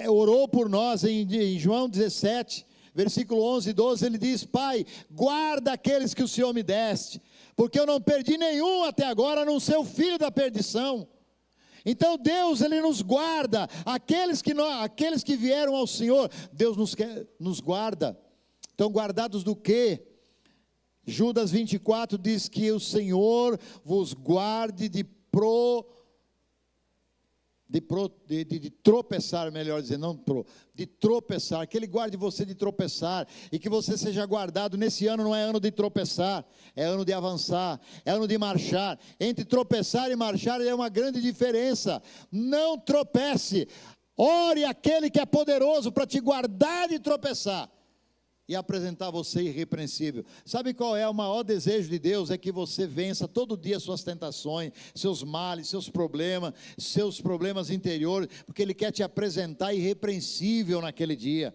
orou por nós em João 17, versículo 11 e 12, Ele diz, Pai, guarda aqueles que o Senhor me deste, porque eu não perdi nenhum até agora, a não ser o filho da perdição. Então Deus, Ele nos guarda, aqueles que vieram ao Senhor, Deus nos guarda. Então guardados do quê? Judas 24 diz que o Senhor vos guarde de tropeçar, melhor dizer, de tropeçar, que Ele guarde você de tropeçar, e que você seja guardado. Nesse ano não é ano de tropeçar, é ano de avançar, é ano de marchar. Entre tropeçar e marchar é uma grande diferença. Não tropece, ore aquele que é poderoso para te guardar de tropeçar, e apresentar você irrepreensível. Sabe qual é o maior desejo de Deus? É que você vença todo dia suas tentações, seus males, seus problemas interiores, porque Ele quer te apresentar irrepreensível naquele dia.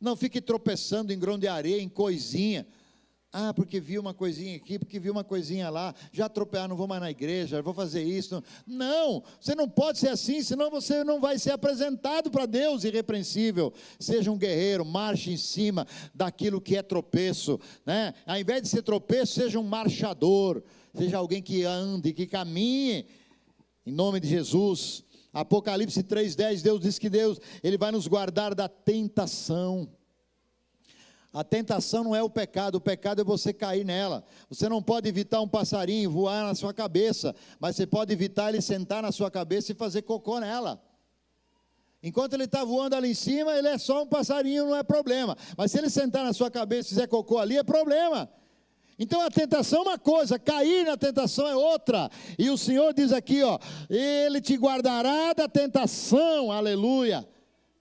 Não fique tropeçando em grão de areia, em coisinha. Ah, porque vi uma coisinha aqui, porque vi uma coisinha lá, já atropelado, não vou mais na igreja, vou fazer isso. Não, você não pode ser assim, senão você não vai ser apresentado para Deus irrepreensível. Seja um guerreiro, marche em cima daquilo que é tropeço, né? Ao invés de ser tropeço, seja um marchador, seja alguém que ande, que caminhe, em nome de Jesus. Apocalipse 3:10, Deus diz que Ele vai nos guardar da tentação. A tentação não é o pecado é você cair nela. Você não pode evitar um passarinho voar na sua cabeça, mas você pode evitar ele sentar na sua cabeça e fazer cocô nela. Enquanto ele está voando ali em cima, ele é só um passarinho, não é problema. Mas se ele sentar na sua cabeça e fizer cocô ali, é problema. Então a tentação é uma coisa, cair na tentação é outra. E o Senhor diz aqui, ó, Ele te guardará da tentação, aleluia.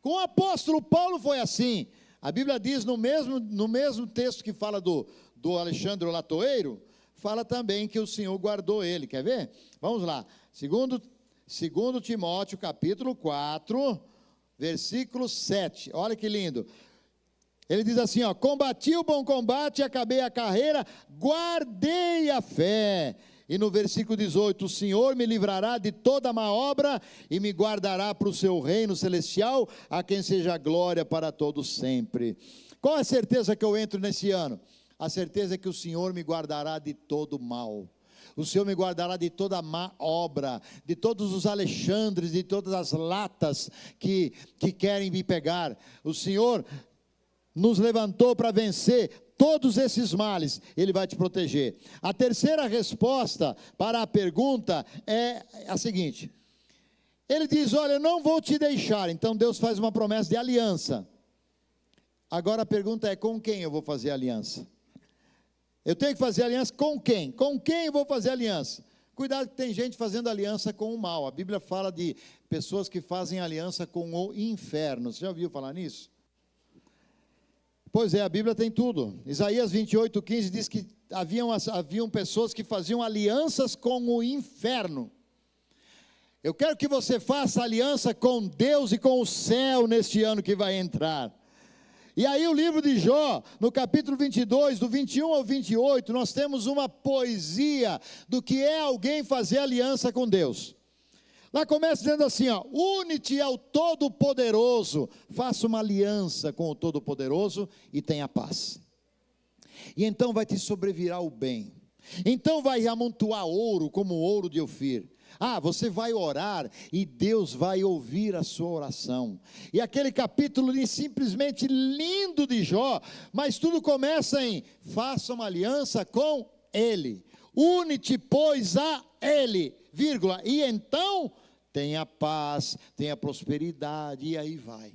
Com o apóstolo Paulo foi assim. A Bíblia diz no mesmo texto que fala do Alexandre o Latoeiro, fala também que o Senhor guardou ele. Quer ver? Vamos lá. Segundo Timóteo, capítulo 4, versículo 7. Olha que lindo. Ele diz assim, ó, combati o bom combate, acabei a carreira, guardei a fé. E no versículo 18, o Senhor me livrará de toda má obra e me guardará para o seu reino celestial, a quem seja glória para todos sempre. Qual é a certeza que eu entro nesse ano? A certeza é que o Senhor me guardará de todo mal. O Senhor me guardará de toda má obra, de todos os Alexandres, de todas as latas que querem me pegar. O Senhor nos levantou para vencer todos esses males, Ele vai te proteger. A terceira resposta para a pergunta é a seguinte: Ele diz, olha, eu não vou te deixar. Então Deus faz uma promessa de aliança. Agora a pergunta é, com quem eu vou fazer aliança? Eu tenho que fazer aliança com quem? Com quem eu vou fazer aliança? Cuidado que tem gente fazendo aliança com o mal. A Bíblia fala de pessoas que fazem aliança com o inferno. Você já ouviu falar nisso? Pois é, a Bíblia tem tudo. Isaías 28:15 diz que haviam pessoas que faziam alianças com o inferno. Eu quero que você faça aliança com Deus e com o céu neste ano que vai entrar. E aí o livro de Jó, no capítulo 22, do 21 ao 28, nós temos uma poesia do que é alguém fazer aliança com Deus. Lá começa dizendo assim, ó, une-te ao Todo-Poderoso, faça uma aliança com o Todo-Poderoso e tenha paz. E então vai te sobrevirar o bem. Então vai amontoar ouro como o ouro de Ofir. Ah, você vai orar e Deus vai ouvir a sua oração. E aquele capítulo simplesmente lindo de Jó, mas tudo começa em, faça uma aliança com Ele. Une-te, pois, a Ele, vírgula, e então tenha paz, tenha prosperidade, e aí vai.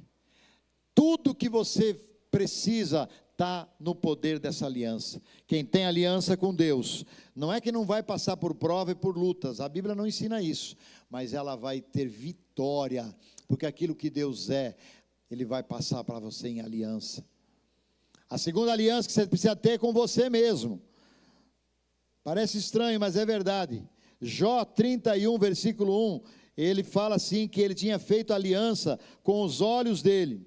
Tudo que você precisa está no poder dessa aliança. Quem tem aliança com Deus, não é que não vai passar por prova e por lutas, a Bíblia não ensina isso, mas ela vai ter vitória, porque aquilo que Deus é, Ele vai passar para você em aliança. A segunda aliança que você precisa ter é com você mesmo. Parece estranho, mas é verdade. Jó 31, versículo 1, ele fala assim, que ele tinha feito aliança com os olhos dele.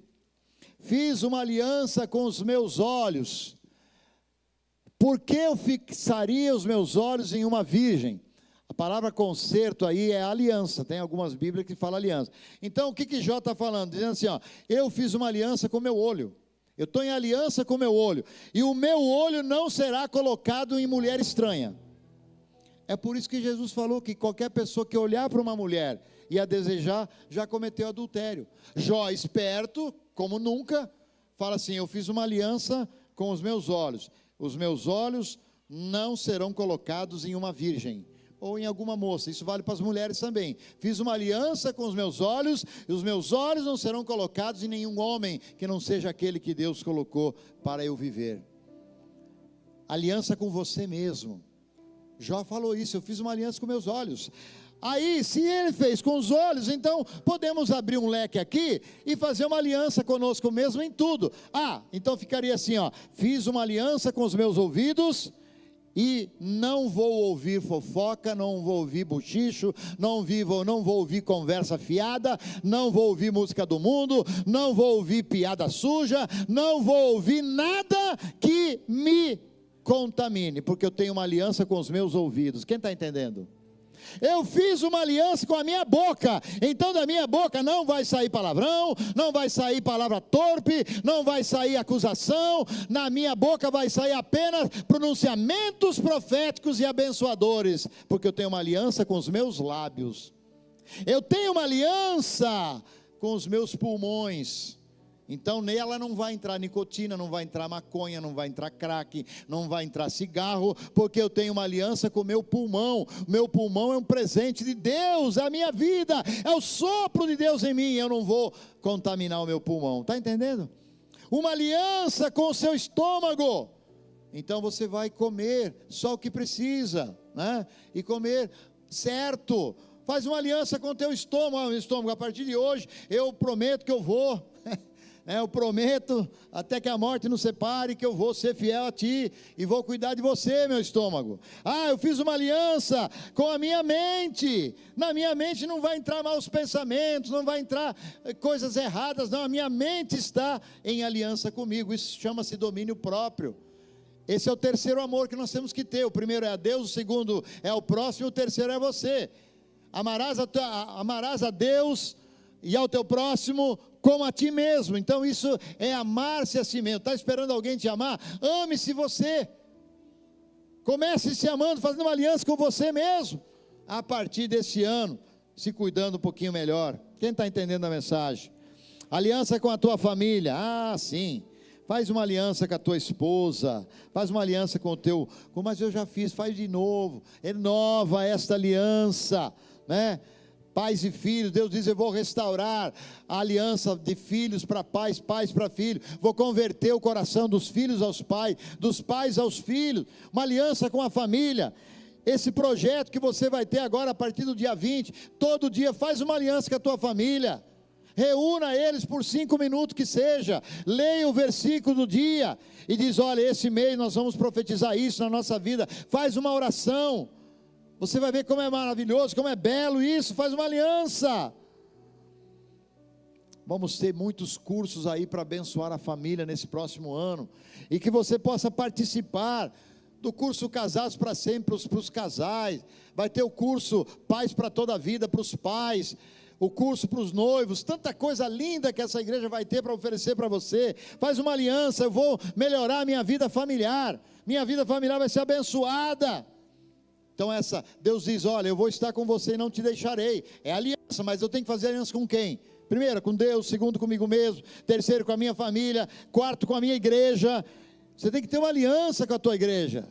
Fiz uma aliança com os meus olhos. Por que eu fixaria os meus olhos em uma virgem? A palavra concerto aí é aliança, tem algumas bíblias que falam aliança. Então o que Jó está falando? Dizendo assim, ó, eu fiz uma aliança com o meu olho. Eu estou em aliança com o meu olho. E o meu olho não será colocado em mulher estranha. É por isso que Jesus falou que qualquer pessoa que olhar para uma mulher e a desejar, já cometeu adultério. Jó, esperto, como nunca, fala assim, eu fiz uma aliança com os meus olhos não serão colocados em uma virgem, ou em alguma moça, isso vale para as mulheres também. Fiz uma aliança com os meus olhos, e os meus olhos não serão colocados em nenhum homem, que não seja aquele que Deus colocou para eu viver. Aliança com você mesmo. Jó falou isso, eu fiz uma aliança com meus olhos. Aí, se ele fez com os olhos, então podemos abrir um leque aqui e fazer uma aliança conosco mesmo em tudo. Ah, então ficaria assim, ó, fiz uma aliança com os meus ouvidos e não vou ouvir fofoca, não vou ouvir bochicho, não vou ouvir conversa fiada, não vou ouvir música do mundo, não vou ouvir piada suja, não vou ouvir nada que me contamine, porque eu tenho uma aliança com os meus ouvidos. Quem está entendendo? Eu fiz uma aliança com a minha boca, então da minha boca não vai sair palavrão, não vai sair palavra torpe, não vai sair acusação, na minha boca vai sair apenas pronunciamentos proféticos e abençoadores, porque eu tenho uma aliança com os meus lábios, eu tenho uma aliança com os meus pulmões. Então nela não vai entrar nicotina, não vai entrar maconha, não vai entrar crack, não vai entrar cigarro, porque eu tenho uma aliança com o meu pulmão. Meu pulmão é um presente de Deus, é a minha vida, é o sopro de Deus em mim, eu não vou contaminar o meu pulmão, está entendendo? Uma aliança com o seu estômago, então você vai comer só o que precisa, né? E comer certo. Faz uma aliança com o teu estômago, a partir de hoje eu prometo que eu vou... eu prometo, até que a morte nos separe, que eu vou ser fiel a ti, e vou cuidar de você, meu estômago. Eu fiz uma aliança com a minha mente, na minha mente não vai entrar maus pensamentos, não vai entrar coisas erradas, não, a minha mente está em aliança comigo, isso chama-se domínio próprio. Esse é o terceiro amor que nós temos que ter, o primeiro é a Deus, o segundo é o próximo, o terceiro é você. Amarás a Deus e ao teu próximo como a ti mesmo. Então isso é amar-se a si mesmo. Está esperando alguém te amar? Ame-se você. Comece se amando, fazendo uma aliança com você mesmo. A partir desse ano, se cuidando um pouquinho melhor. Quem está entendendo a mensagem? Aliança com a tua família. Sim. Faz uma aliança com a tua esposa. Faz uma aliança com o teu... Mas eu já fiz, faz de novo. Renova esta aliança, né? Pais e filhos, Deus diz, eu vou restaurar a aliança de filhos para pais, pais para filhos, vou converter o coração dos filhos aos pais, dos pais aos filhos, uma aliança com a família. Esse projeto que você vai ter agora a partir do dia 20, todo dia faz uma aliança com a tua família, reúna eles por 5 minutos que seja, leia o versículo do dia, e diz, olha, esse mês nós vamos profetizar isso na nossa vida, faz uma oração. Você vai ver como é maravilhoso, como é belo isso, faz uma aliança. Vamos ter muitos cursos aí para abençoar a família nesse próximo ano, e que você possa participar do curso Casados para Sempre para os casais, vai ter o curso Pais para Toda a Vida para os pais, o curso para os noivos, tanta coisa linda que essa igreja vai ter para oferecer para você. Faz uma aliança, eu vou melhorar a minha vida familiar vai ser abençoada. Então Deus diz, olha, eu vou estar com você e não te deixarei, é aliança, mas eu tenho que fazer aliança com quem? Primeiro com Deus, segundo comigo mesmo, terceiro com a minha família, quarto com a minha igreja. Você tem que ter uma aliança com a tua igreja,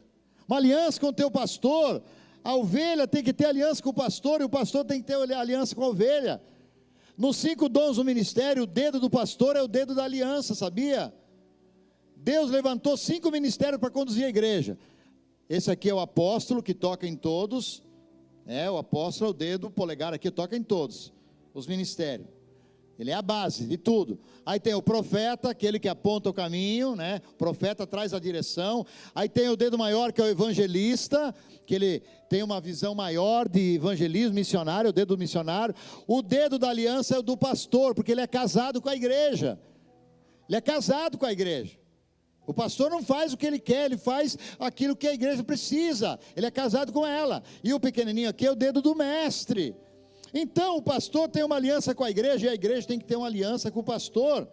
uma aliança com o teu pastor. A ovelha tem que ter aliança com o pastor, e o pastor tem que ter aliança com a ovelha. Nos 5 dons do ministério, o dedo do pastor é o dedo da aliança, sabia? Deus levantou 5 ministérios para conduzir a igreja. Esse aqui é o apóstolo, que toca em todos, o apóstolo é o dedo, o polegar aqui toca em todos, os ministérios, ele é a base de tudo. Aí tem o profeta, aquele que aponta o caminho, né? O profeta traz a direção. Aí tem o dedo maior, que é o evangelista, que ele tem uma visão maior de evangelismo missionário, o dedo do missionário. O dedo da aliança é o do pastor, porque ele é casado com a igreja, O pastor não faz o que ele quer, ele faz aquilo que a igreja precisa, ele é casado com ela, e o pequenininho aqui é o dedo do mestre. Então o pastor tem uma aliança com a igreja, e a igreja tem que ter uma aliança com o pastor,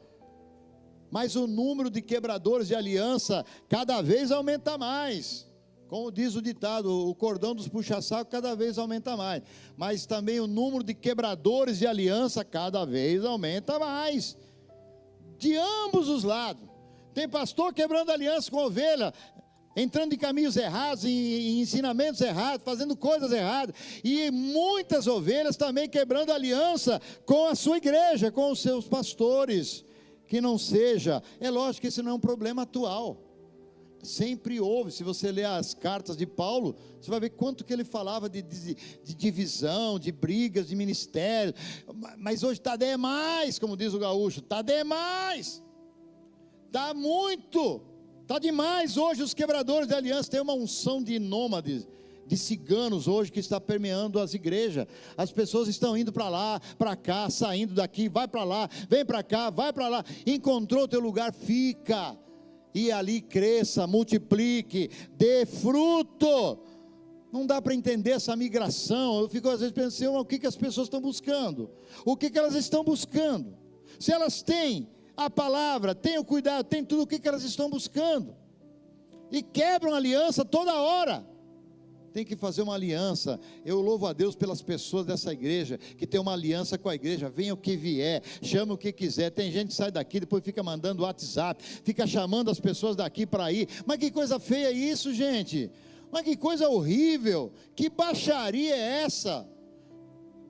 mas o número de quebradores de aliança cada vez aumenta mais, como diz o ditado, o cordão dos puxa-saco cada vez aumenta mais, mas também o número de quebradores de aliança cada vez aumenta mais, de ambos os lados. Tem pastor quebrando aliança com a ovelha, entrando em caminhos errados, em ensinamentos errados, fazendo coisas erradas, e muitas ovelhas também quebrando aliança com a sua igreja, com os seus pastores. Que não seja, é lógico que esse não é um problema atual, sempre houve. Se você ler as cartas de Paulo, você vai ver quanto que ele falava de divisão, de brigas, de ministério, mas hoje está demais, como diz o gaúcho, está demais. Está muito, está demais. Hoje os quebradores de aliança têm uma unção de nômades, de ciganos hoje, que está permeando as igrejas. As pessoas estão indo para lá, para cá, saindo daqui, vai para lá, vem para cá, vai para lá, encontrou o teu lugar, fica. e ali cresça, multiplique, dê fruto. Não dá para entender essa migração. Eu fico às vezes pensando, o que as pessoas estão buscando? O que elas estão buscando? Se elas têm a palavra, têm o cuidado, têm tudo, o que elas estão buscando? E quebram aliança toda hora. Tem que fazer uma aliança. Eu louvo a Deus pelas pessoas dessa igreja, que tem uma aliança com a igreja. Venha o que vier, chama o que quiser. Tem gente que sai daqui, depois fica mandando WhatsApp, fica chamando as pessoas daqui para ir. Mas que coisa feia isso, gente. Mas que coisa horrível. Que baixaria é essa?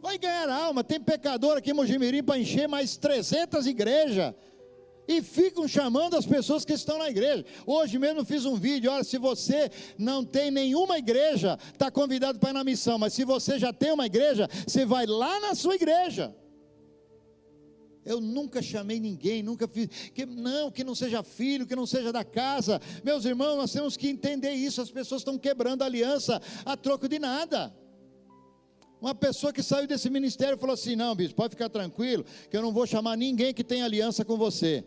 Vai ganhar alma. Tem pecador aqui em Mojimirim para encher mais 300 igrejas. E ficam chamando as pessoas que estão na igreja. Hoje mesmo fiz um vídeo, olha, se você não tem nenhuma igreja, está convidado para ir na missão, mas se você já tem uma igreja, você vai lá na sua igreja. Eu nunca chamei ninguém, nunca fiz, que não seja filho, que não seja da casa. Meus irmãos, nós temos que entender isso, as pessoas estão quebrando a aliança a troco de nada. Uma pessoa que saiu desse ministério falou assim, não bispo, pode ficar tranquilo, que eu não vou chamar ninguém que tem aliança com você.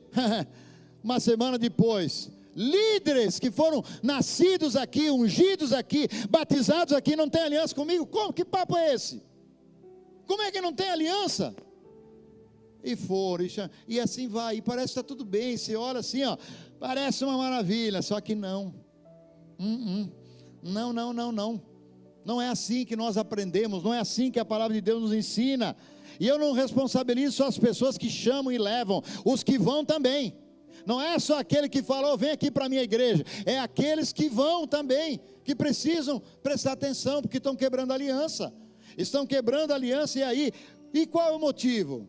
Uma semana depois, líderes que foram nascidos aqui, ungidos aqui, batizados aqui, não tem aliança comigo? Como? Que papo é esse? Como é que não tem aliança? E foram, e assim vai, e parece que está tudo bem, você olha assim, ó, parece uma maravilha, só que não. Não. Não é assim que nós aprendemos, não é assim que a palavra de Deus nos ensina. E eu não responsabilizo só as pessoas que chamam e levam, os que vão também. Não é só aquele que falou, vem aqui para a minha igreja, é aqueles que vão também, que precisam prestar atenção, porque estão quebrando a aliança. Estão quebrando a aliança, e aí, e qual é o motivo?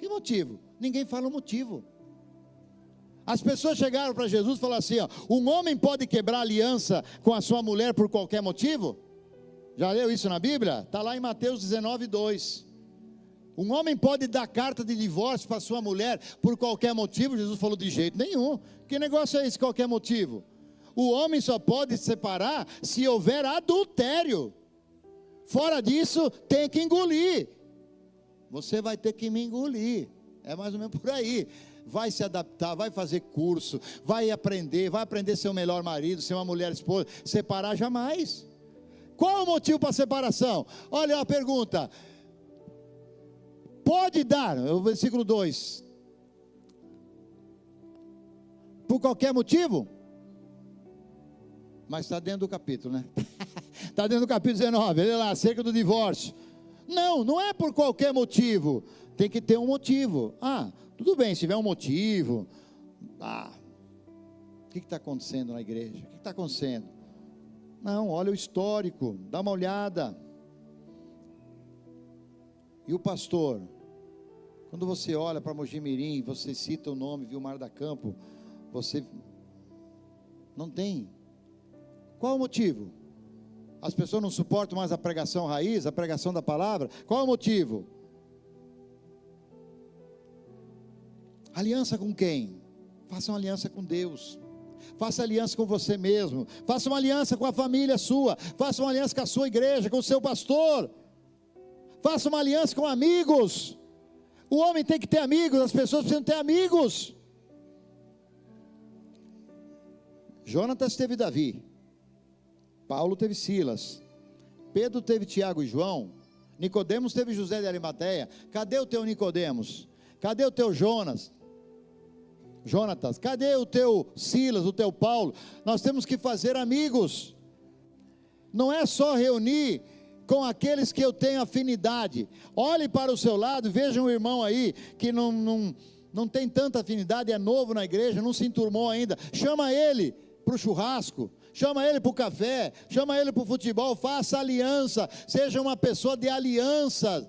Que motivo? Ninguém fala o motivo. As pessoas chegaram para Jesus e falaram assim, ó, um homem pode quebrar aliança com a sua mulher por qualquer motivo? Já leu isso na Bíblia? Está lá em Mateus 19:2. Um homem pode dar carta de divórcio para sua mulher por qualquer motivo? Jesus falou, de jeito nenhum. Que negócio é esse, qualquer motivo? O homem só pode se separar se houver adultério. Fora disso, tem que engolir. Você vai ter que me engolir. É mais ou menos por aí. Vai se adaptar, vai fazer curso, vai aprender a ser o melhor marido, ser uma mulher esposa. Separar jamais. Qual é o motivo para a separação? Olha a pergunta. Pode dar, o versículo 2. Por qualquer motivo? Mas está dentro do capítulo, né? Está dentro do capítulo 19, olha lá, acerca do divórcio. Não é por qualquer motivo. Tem que ter um motivo. Tudo bem, se tiver um motivo. O que está acontecendo na igreja? O que está acontecendo? Não, olha o histórico, dá uma olhada. E o pastor? Quando você olha para Mojimirim, você cita o nome, Vilmar da Campo, você não tem. Qual o motivo? As pessoas não suportam mais a pregação raiz, a pregação da palavra? Qual o motivo? Aliança com quem? Faça uma aliança com Deus. Faça aliança com você mesmo. Faça uma aliança com a família sua. Faça uma aliança com a sua igreja, com o seu pastor. Faça uma aliança com amigos. O homem tem que ter amigos, as pessoas precisam ter amigos. Jonatas teve Davi. Paulo teve Silas. Pedro teve Tiago e João. Nicodemos teve José de Arimateia. Cadê o teu Nicodemos? Cadê o teu Jonatas? Cadê o teu Silas, o teu Paulo? Nós temos que fazer amigos. Não é só reunir com aqueles que eu tenho afinidade. Olhe para o seu lado, veja um irmão aí que não tem tanta afinidade, é novo na igreja, não se enturmou ainda. Chama ele para o churrasco, chama ele para o café, chama ele para o futebol, faça aliança, seja uma pessoa de aliança,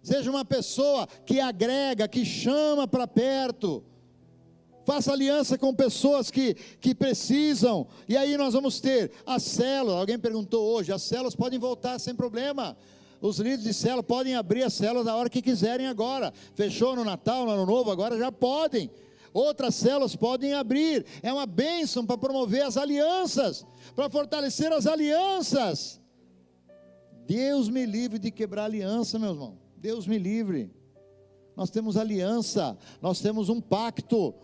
seja uma pessoa que agrega, que chama para perto. Faça aliança com pessoas que precisam. E aí nós vamos ter as células. Alguém perguntou hoje, as células podem voltar sem problema. Os líderes de célula podem abrir as células a hora que quiserem agora. Fechou no Natal, no Ano Novo, agora já podem. Outras células podem abrir. É uma bênção para promover as alianças, para fortalecer as alianças. Deus me livre de quebrar aliança, meu irmão. Deus me livre. Nós temos aliança, nós temos um pacto.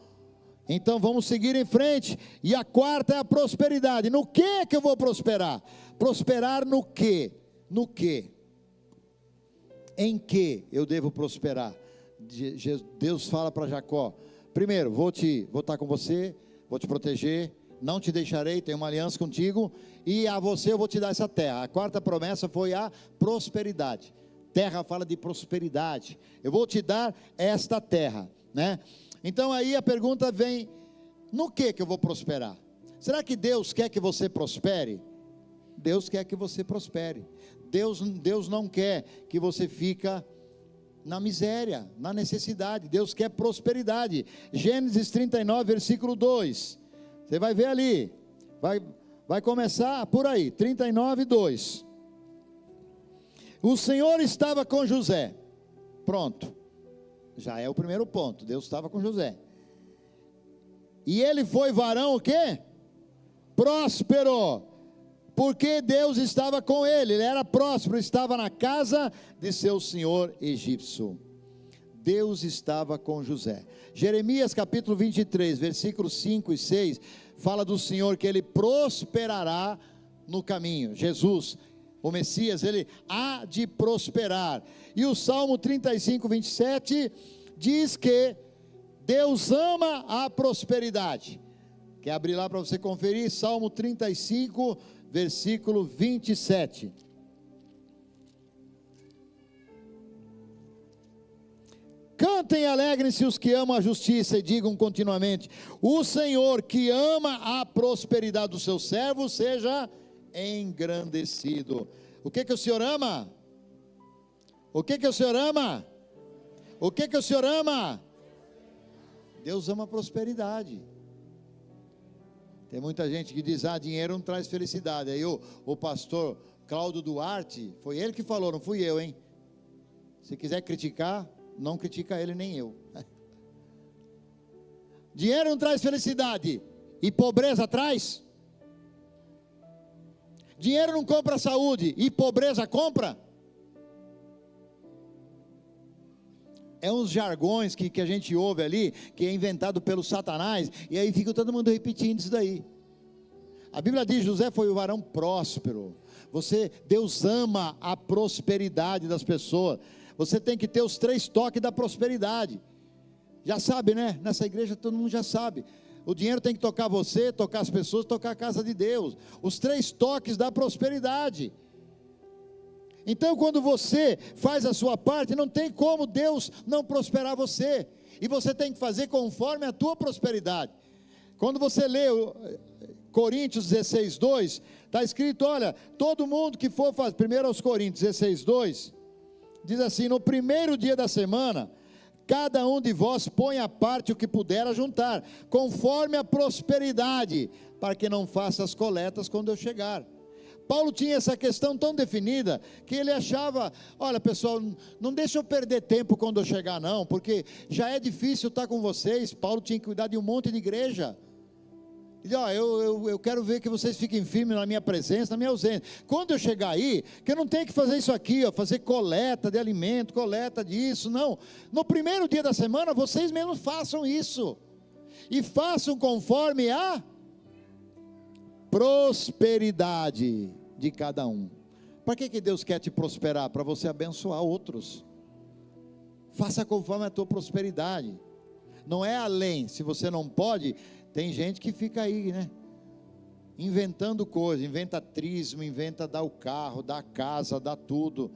Então vamos seguir em frente. E a quarta é a prosperidade. No que eu vou prosperar? Prosperar no quê? No quê? Em que eu devo prosperar? Deus fala para Jacó: primeiro, vou estar com você, vou te proteger, não te deixarei, tenho uma aliança contigo, e a você eu vou te dar essa terra. A quarta promessa foi a prosperidade. Terra fala de prosperidade. Eu vou te dar esta terra, né? Então aí a pergunta vem: no que eu vou prosperar? Será que Deus quer que você prospere? Deus quer que você prospere. Deus não quer que você fique na miséria, na necessidade. Deus quer prosperidade. Gênesis 39, versículo 2. Você vai ver ali. Vai começar por aí, 39, 2. O Senhor estava com José. Pronto. Já é o primeiro ponto. Deus estava com José. E ele foi varão o quê? Próspero. Porque Deus estava com ele. Ele era próspero, estava na casa de seu senhor egípcio. Deus estava com José. Jeremias capítulo 23, versículos 5 e 6, fala do Senhor que ele prosperará no caminho. Jesus, o Messias, ele há de prosperar. E o Salmo 35, 27 diz que Deus ama a prosperidade. Quer abrir lá para você conferir? Salmo 35, versículo 27. Cantem e alegrem-se os que amam a justiça e digam continuamente: o Senhor que ama a prosperidade dos seus servos seja engrandecido. O que o Senhor ama? O que o Senhor ama? O que o Senhor ama? Deus ama a prosperidade. Tem muita gente que diz: dinheiro não traz felicidade. Aí o pastor Cláudio Duarte, foi ele que falou, não fui eu, hein? Se quiser criticar, não critica ele nem eu. Dinheiro não traz felicidade, e pobreza traz? Dinheiro não compra saúde, e pobreza compra? É uns jargões que a gente ouve ali, que é inventado pelo Satanás, e aí fica todo mundo repetindo isso daí. A Bíblia diz: José foi o varão próspero. Deus ama a prosperidade das pessoas. Você tem que ter os 3 toques da prosperidade. Já sabe, né? Nessa igreja todo mundo já sabe. O dinheiro tem que tocar você, tocar as pessoas, tocar a casa de Deus. Os 3 toques da prosperidade. Então, quando você faz a sua parte, não tem como Deus não prosperar você. E você tem que fazer conforme a tua prosperidade. Quando você lê Coríntios 16, 2, está escrito: olha, todo mundo que for fazer, 1 Coríntios 16, 2, diz assim: no primeiro dia da semana, cada um de vós põe à parte o que puder ajuntar, conforme a prosperidade, para que não faça as coletas quando eu chegar. Paulo tinha essa questão tão definida, que ele achava: olha pessoal, não deixa eu perder tempo quando eu chegar não, porque já é difícil estar com vocês. Paulo tinha que cuidar de um monte de igreja. Ele disse: eu quero ver que vocês fiquem firmes na minha presença, na minha ausência. Quando eu chegar aí, que eu não tenho que fazer isso aqui, fazer coleta de alimento, coleta disso, não. No primeiro dia da semana, vocês mesmos façam isso, e façam conforme a prosperidade de cada um. Para que Deus quer te prosperar? Para você abençoar outros. Faça conforme a tua prosperidade. Não é além. Se você não pode, tem gente que fica aí, né? Inventando coisas, inventa trismo, inventa dar o carro, dar a casa, dar tudo.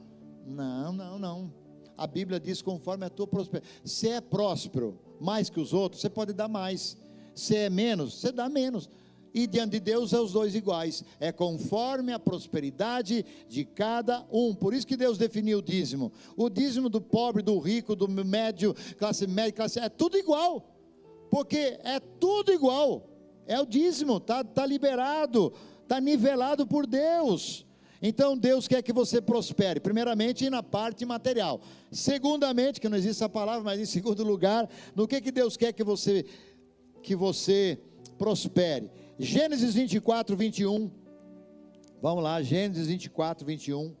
Não. A Bíblia diz conforme a tua prosperidade. Se é próspero mais que os outros, você pode dar mais. Se é menos, você dá menos. E diante de Deus é os dois iguais, é conforme a prosperidade de cada um. Por isso que Deus definiu o dízimo do pobre, do rico, do médio, classe média, é tudo igual, porque é tudo igual, é o dízimo, está liberado, está nivelado por Deus. Então Deus quer que você prospere, primeiramente na parte material, segundamente, que não existe essa palavra, mas em segundo lugar, no que Deus quer que você prospere. Gênesis 24, 21, vamos lá, Gênesis 24, 21,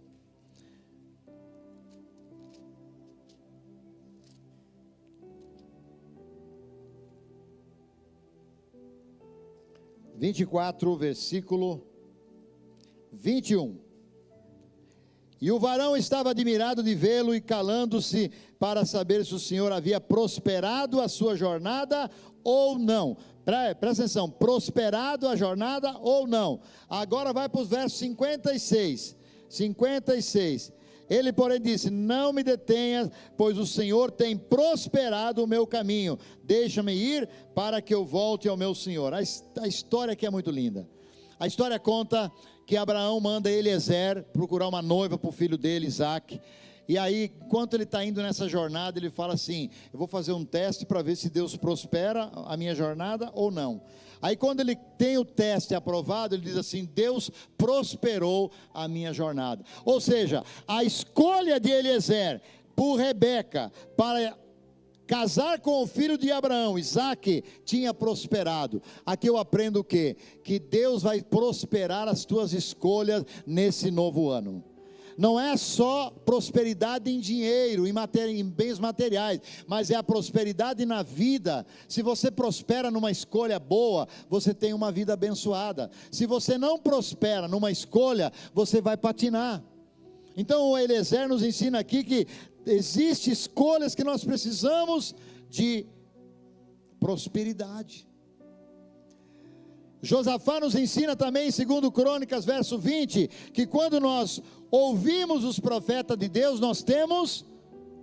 24, versículo 21. E o varão estava admirado de vê-lo e calando-se para saber se o Senhor havia prosperado a sua jornada ou não. Presta atenção, prosperado a jornada ou não. Agora vai para os versos 56. 56. Ele, porém, disse: não me detenhas, pois o Senhor tem prosperado o meu caminho. Deixa-me ir para que eu volte ao meu Senhor. A história aqui é muito linda. A história conta que Abraão manda Eliezer procurar uma noiva para o filho dele, Isaque. E aí, enquanto ele está indo nessa jornada, ele fala assim: eu vou fazer um teste para ver se Deus prospera a minha jornada ou não. Aí quando ele tem o teste aprovado, ele diz assim: Deus prosperou a minha jornada. Ou seja, a escolha de Eliezer por Rebeca para casar com o filho de Abraão, Isaque, tinha prosperado. Aqui eu aprendo o quê? Que Deus vai prosperar as tuas escolhas nesse novo ano. Não é só prosperidade em dinheiro, em bens materiais, mas é a prosperidade na vida. Se você prospera numa escolha boa, você tem uma vida abençoada. Se você não prospera numa escolha, você vai patinar. Então o Eliezer nos ensina aqui que existem escolhas que nós precisamos de prosperidade. Josafá nos ensina também em 2 Crônicas, verso 20, que quando nós ouvimos os profetas de Deus, nós temos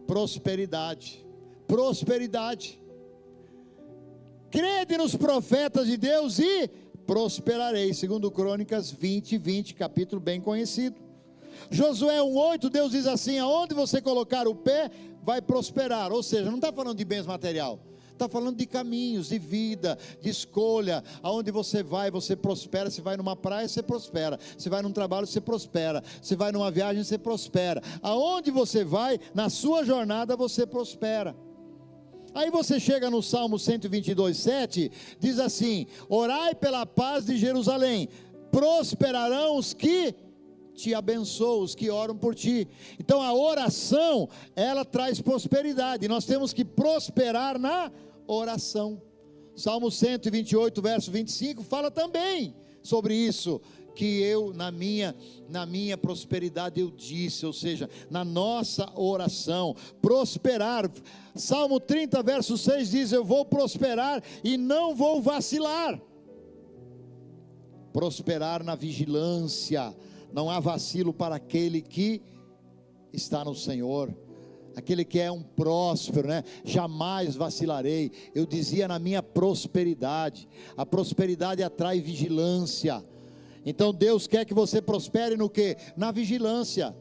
prosperidade. Prosperidade. Crede nos profetas de Deus e prosperarei. 2 Crônicas 20, 20, capítulo bem conhecido. Josué 1,8, Deus diz assim: aonde você colocar o pé, vai prosperar. Ou seja, não está falando de bens material. Está falando de caminhos, de vida, de escolha. Aonde você vai, você prospera. Se vai numa praia, você prospera. Se vai num trabalho, você prospera. Se vai numa viagem, você prospera. Aonde você vai, na sua jornada, você prospera. Aí você chega no Salmo 122, 7, diz assim: orai pela paz de Jerusalém, prosperarão os que te abençoam, os que oram por ti. Então a oração, ela traz prosperidade. Nós temos que prosperar na oração. Salmo 128, verso 25, fala também sobre isso, que eu, na minha prosperidade eu disse, ou seja, na nossa oração, prosperar. Salmo 30, verso 6 diz: eu vou prosperar e não vou vacilar. Prosperar na vigilância. Não há vacilo para aquele que está no Senhor, aquele que é um próspero, né? Jamais vacilarei. Eu dizia na minha prosperidade. A prosperidade atrai vigilância. Então Deus quer que você prospere no quê? Na vigilância.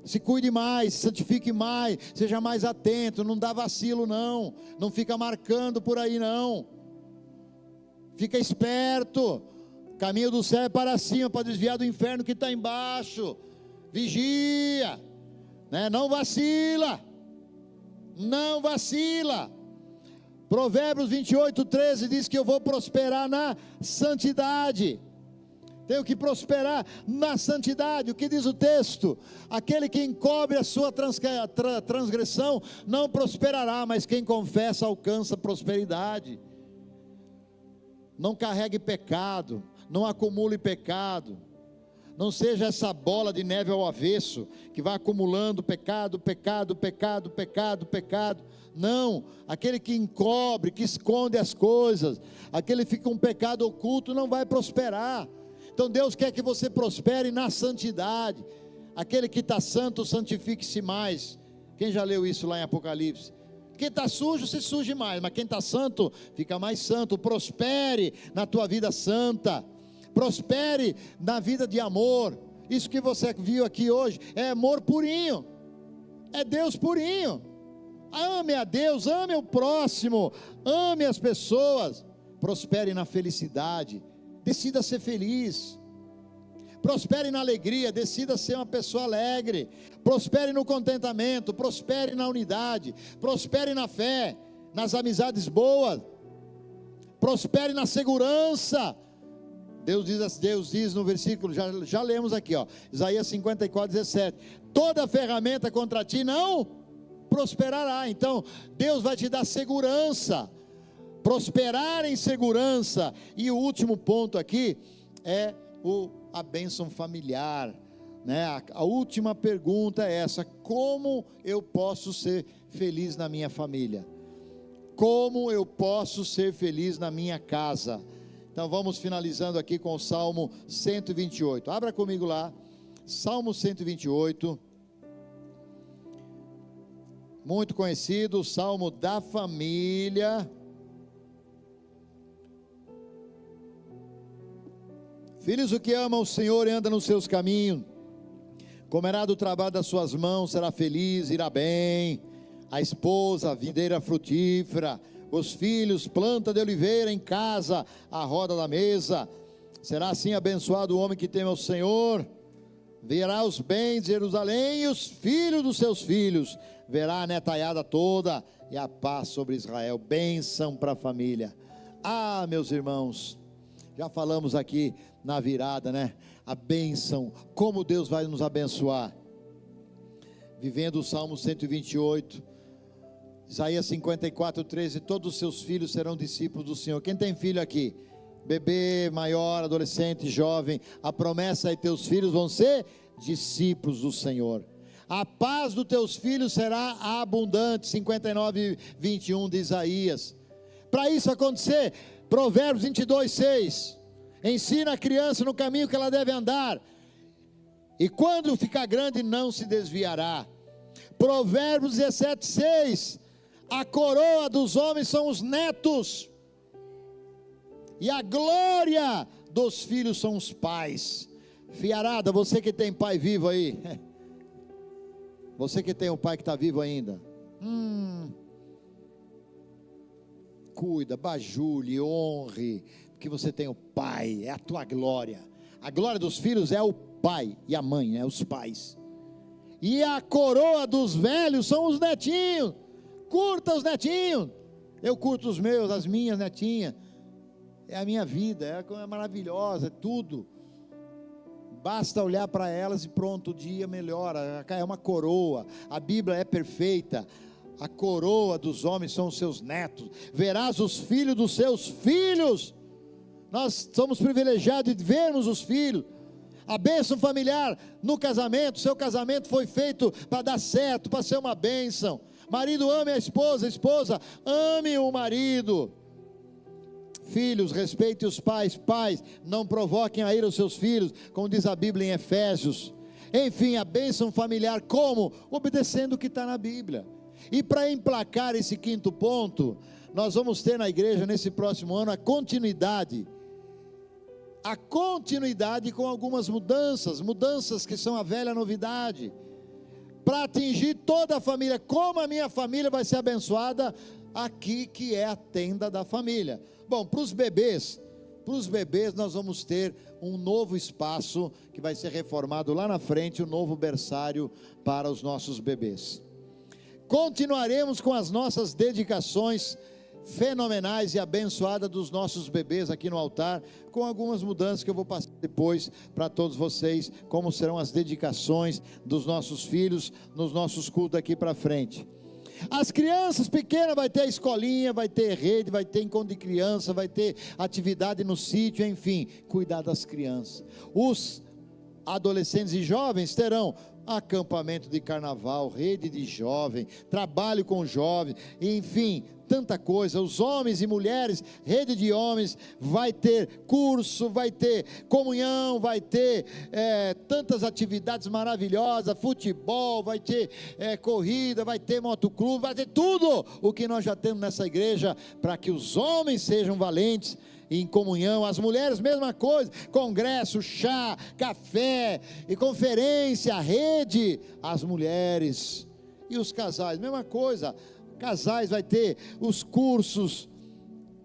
Se cuide mais, se santifique mais, seja mais atento, não dá vacilo não, não fica marcando por aí não, fica esperto. Caminho do céu é para cima, para desviar do inferno que está embaixo. Vigia, né? Não vacila. Não vacila. Provérbios 28, 13 diz que eu vou prosperar na santidade. Tenho que prosperar na santidade. O que diz o texto? Aquele que encobre a sua transgressão não prosperará, mas quem confessa alcança prosperidade. Não carregue pecado. Não acumule pecado. Não seja essa bola de neve ao avesso, que vai acumulando pecado, pecado, pecado, pecado, pecado. Não, aquele que encobre, que esconde as coisas, aquele que fica um pecado oculto, não vai prosperar. Então Deus quer que você prospere na santidade. Aquele que está santo, santifique-se mais. Quem já leu isso lá em Apocalipse? Quem está sujo, se suje mais, mas quem está santo, fica mais santo. Prospere na tua vida santa. Prospere na vida de amor. Isso que você viu aqui hoje é amor purinho, é Deus purinho. Ame a Deus, ame o próximo, ame as pessoas. Prospere na felicidade, decida ser feliz. Prospere na alegria, decida ser uma pessoa alegre. Prospere no contentamento, prospere na unidade, prospere na fé, nas amizades boas, prospere na segurança. Deus diz no versículo, já lemos aqui, Isaías 54, 17: toda ferramenta contra ti não prosperará. Então Deus vai te dar segurança. prosperar em segurança. E o último ponto aqui é a bênção familiar, né? A última pergunta é essa: como eu posso ser feliz na minha família? Como eu posso ser feliz na minha casa? Então vamos finalizando aqui com o Salmo 128. Abra comigo lá, Salmo 128. Muito conhecido, o Salmo da família. Filhos, o que ama o Senhor e anda nos seus caminhos, comerá do trabalho das suas mãos, será feliz, irá bem. A esposa, a videira frutífera, os filhos, planta de oliveira em casa, à roda da mesa. Será assim abençoado o homem que teme ao Senhor. Verá os bens de Jerusalém e os filhos dos seus filhos. Verá a netaiada toda e a paz sobre Israel. Bênção para a família. Ah, meus irmãos, já falamos aqui na virada, né? A bênção, como Deus vai nos abençoar. Vivendo o Salmo 128, Isaías 54, 13, todos os seus filhos serão discípulos do Senhor. Quem tem filho aqui? Bebê, maior, adolescente, jovem, a promessa é que teus filhos vão ser discípulos do Senhor. A paz dos teus filhos será abundante, 59, 21 de Isaías. Para isso acontecer, Provérbios 22, 6, ensina a criança no caminho que ela deve andar, e quando ficar grande não se desviará. Provérbios 17, 6, a coroa dos homens são os netos, e a glória dos filhos são os pais. Fiarada, você que tem pai vivo aí, você que tem um pai que está vivo ainda, cuida, bajule, honre, porque você tem o pai, é a tua glória. A glória dos filhos é o pai e a mãe, né? Os pais. E a coroa dos velhos são os netinhos. Curta os netinhos. Eu curto os meus, as minhas netinhas. É a minha vida, é maravilhosa, é tudo. Basta olhar para elas e pronto, o dia melhora. É uma coroa. A Bíblia é perfeita. A coroa dos homens são os seus netos. Verás os filhos dos seus filhos. Nós somos privilegiados de vermos os filhos. A bênção familiar no casamento. Seu casamento foi feito para dar certo, para ser uma bênção. Marido, ame a esposa ame o marido. Filhos, respeitem os pais. Pais, não provoquem a ira os seus filhos, como diz a Bíblia em Efésios. Enfim, a bênção familiar, como? Obedecendo o que está na Bíblia. E para emplacar esse quinto ponto, nós vamos ter na igreja nesse próximo ano a continuidade com algumas mudanças que são a velha novidade, para atingir toda a família. Como a minha família vai ser abençoada aqui, que é a tenda da família. Bom, para os bebês nós vamos ter um novo espaço que vai ser reformado lá na frente, um novo berçário para os nossos bebês. Continuaremos com as nossas dedicações fenomenais e abençoadas dos nossos bebês aqui no altar, com algumas mudanças que eu vou passar depois para todos vocês, como serão as dedicações dos nossos filhos nos nossos cultos aqui para frente. As crianças pequenas vai ter a escolinha, vai ter rede, vai ter encontro de criança, vai ter atividade no sítio, enfim, cuidar das crianças. Os adolescentes e jovens terão acampamento de carnaval, rede de jovem, trabalho com jovens, enfim, tanta coisa. Os homens e mulheres, rede de homens, vai ter curso, vai ter comunhão, vai ter tantas atividades maravilhosas, futebol, vai ter corrida, vai ter motoclube, vai ter tudo o que nós já temos nessa igreja, para que os homens sejam valentes em comunhão. As mulheres, mesma coisa, congresso, chá, café e conferência, rede. As mulheres e os casais, mesma coisa. Casais vai ter os cursos,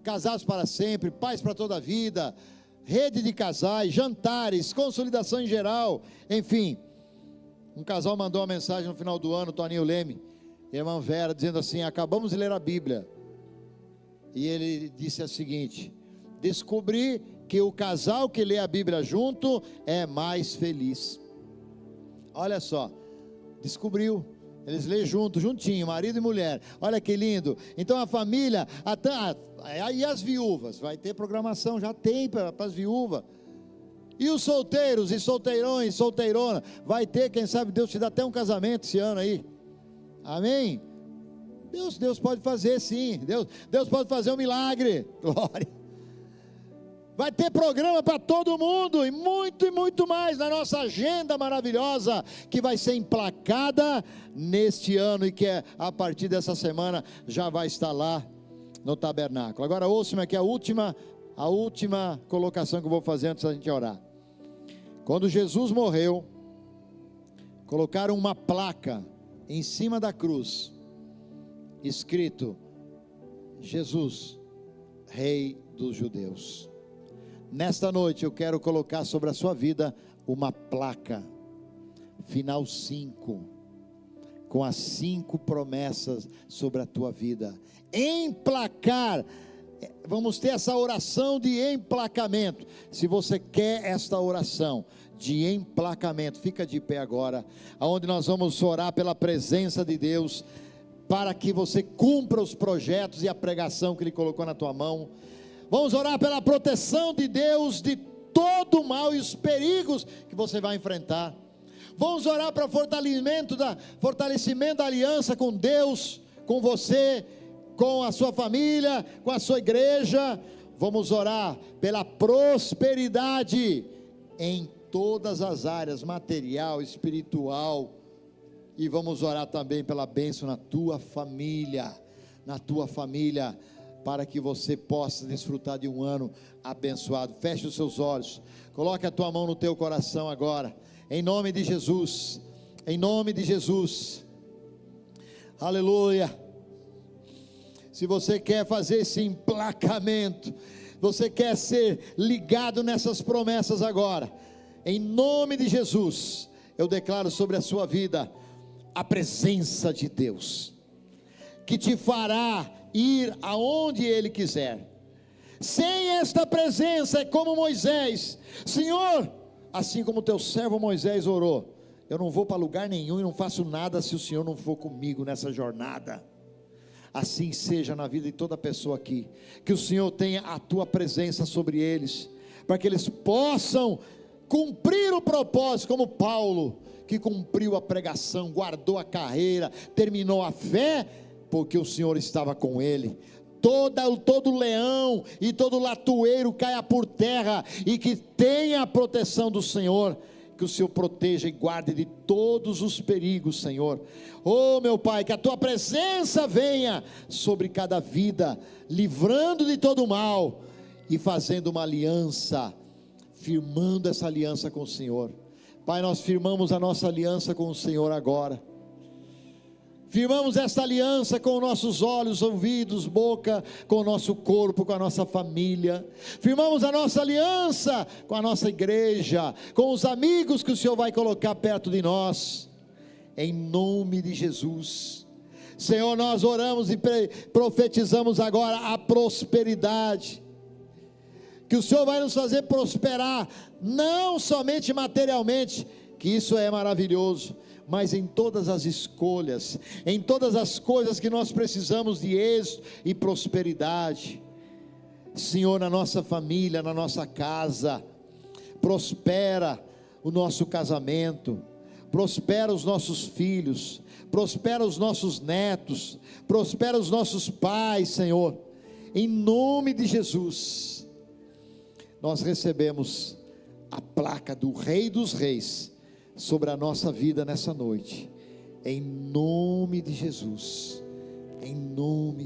casados para sempre, pais para toda a vida, rede de casais, jantares, consolidação em geral, enfim. Um casal mandou uma mensagem no final do ano, Toninho Leme e a irmã Vera, dizendo assim: acabamos de ler a Bíblia, e ele disse o seguinte: descobri que o casal que lê a Bíblia junto é mais feliz. Olha só, descobriu. Eles lêem juntinho, marido e mulher. Olha que lindo. Então a família, e as viúvas? Vai ter programação, já tem para as viúvas. E os solteiros e solteirões, solteirona? Vai ter, quem sabe Deus te dá até um casamento esse ano aí. Amém? Deus pode fazer sim. Deus pode fazer um milagre. Glória. Vai ter programa para todo mundo e muito mais na nossa agenda maravilhosa que vai ser emplacada neste ano e que a partir dessa semana já vai estar lá no tabernáculo. Agora ouça-me aqui a última colocação que eu vou fazer antes da gente orar. Quando Jesus morreu, colocaram uma placa em cima da cruz, escrito: Jesus, Rei dos Judeus. Nesta noite eu quero colocar sobre a sua vida uma placa, final 5, com as 5 promessas sobre a tua vida. Emplacar, vamos ter essa oração de emplacamento. Se você quer esta oração de emplacamento, fica de pé agora, aonde nós vamos orar pela presença de Deus, para que você cumpra os projetos e a pregação que Ele colocou na tua mão. Vamos orar pela proteção de Deus de todo o mal e os perigos que você vai enfrentar. Vamos orar para fortalecimento da aliança com Deus, com você, com a sua família, com a sua igreja. Vamos orar pela prosperidade em todas as áreas, material, espiritual. E vamos orar também pela bênção na tua família, para que você possa desfrutar de um ano abençoado. Feche os seus olhos, coloque a tua mão no teu coração agora, em nome de Jesus, aleluia. Se você quer fazer esse emplacamento, você quer ser ligado nessas promessas agora, em nome de Jesus, eu declaro sobre a sua vida a presença de Deus, que te fará ir aonde Ele quiser. Sem esta presença é como Moisés: Senhor, assim como teu servo Moisés orou, eu não vou para lugar nenhum e não faço nada se o Senhor não for comigo nessa jornada. Assim seja na vida de toda pessoa aqui, que o Senhor tenha a tua presença sobre eles, para que eles possam cumprir o propósito, como Paulo, que cumpriu a pregação, guardou a carreira, terminou a fé, porque o Senhor estava com ele. Todo leão e todo latoeiro caia por terra, e que tenha a proteção do Senhor, que o Senhor proteja e guarde de todos os perigos, Senhor. Oh meu Pai, que a tua presença venha sobre cada vida, livrando de todo o mal e fazendo uma aliança, firmando essa aliança com o Senhor. Pai, nós firmamos a nossa aliança com o Senhor agora. Firmamos esta aliança com nossos olhos, ouvidos, boca, com o nosso corpo, com a nossa família. Firmamos a nossa aliança com a nossa igreja, com os amigos que o Senhor vai colocar perto de nós, em nome de Jesus. Senhor, nós oramos e profetizamos agora a prosperidade, que o Senhor vai nos fazer prosperar, não somente materialmente, que isso é maravilhoso, mas em todas as escolhas, em todas as coisas que nós precisamos de êxito e prosperidade. Senhor, na nossa família, na nossa casa, prospera o nosso casamento, prospera os nossos filhos, prospera os nossos netos, prospera os nossos pais, Senhor, em nome de Jesus. Nós recebemos a placa do Rei dos Reis sobre a nossa vida nessa noite, em nome de Jesus, em nome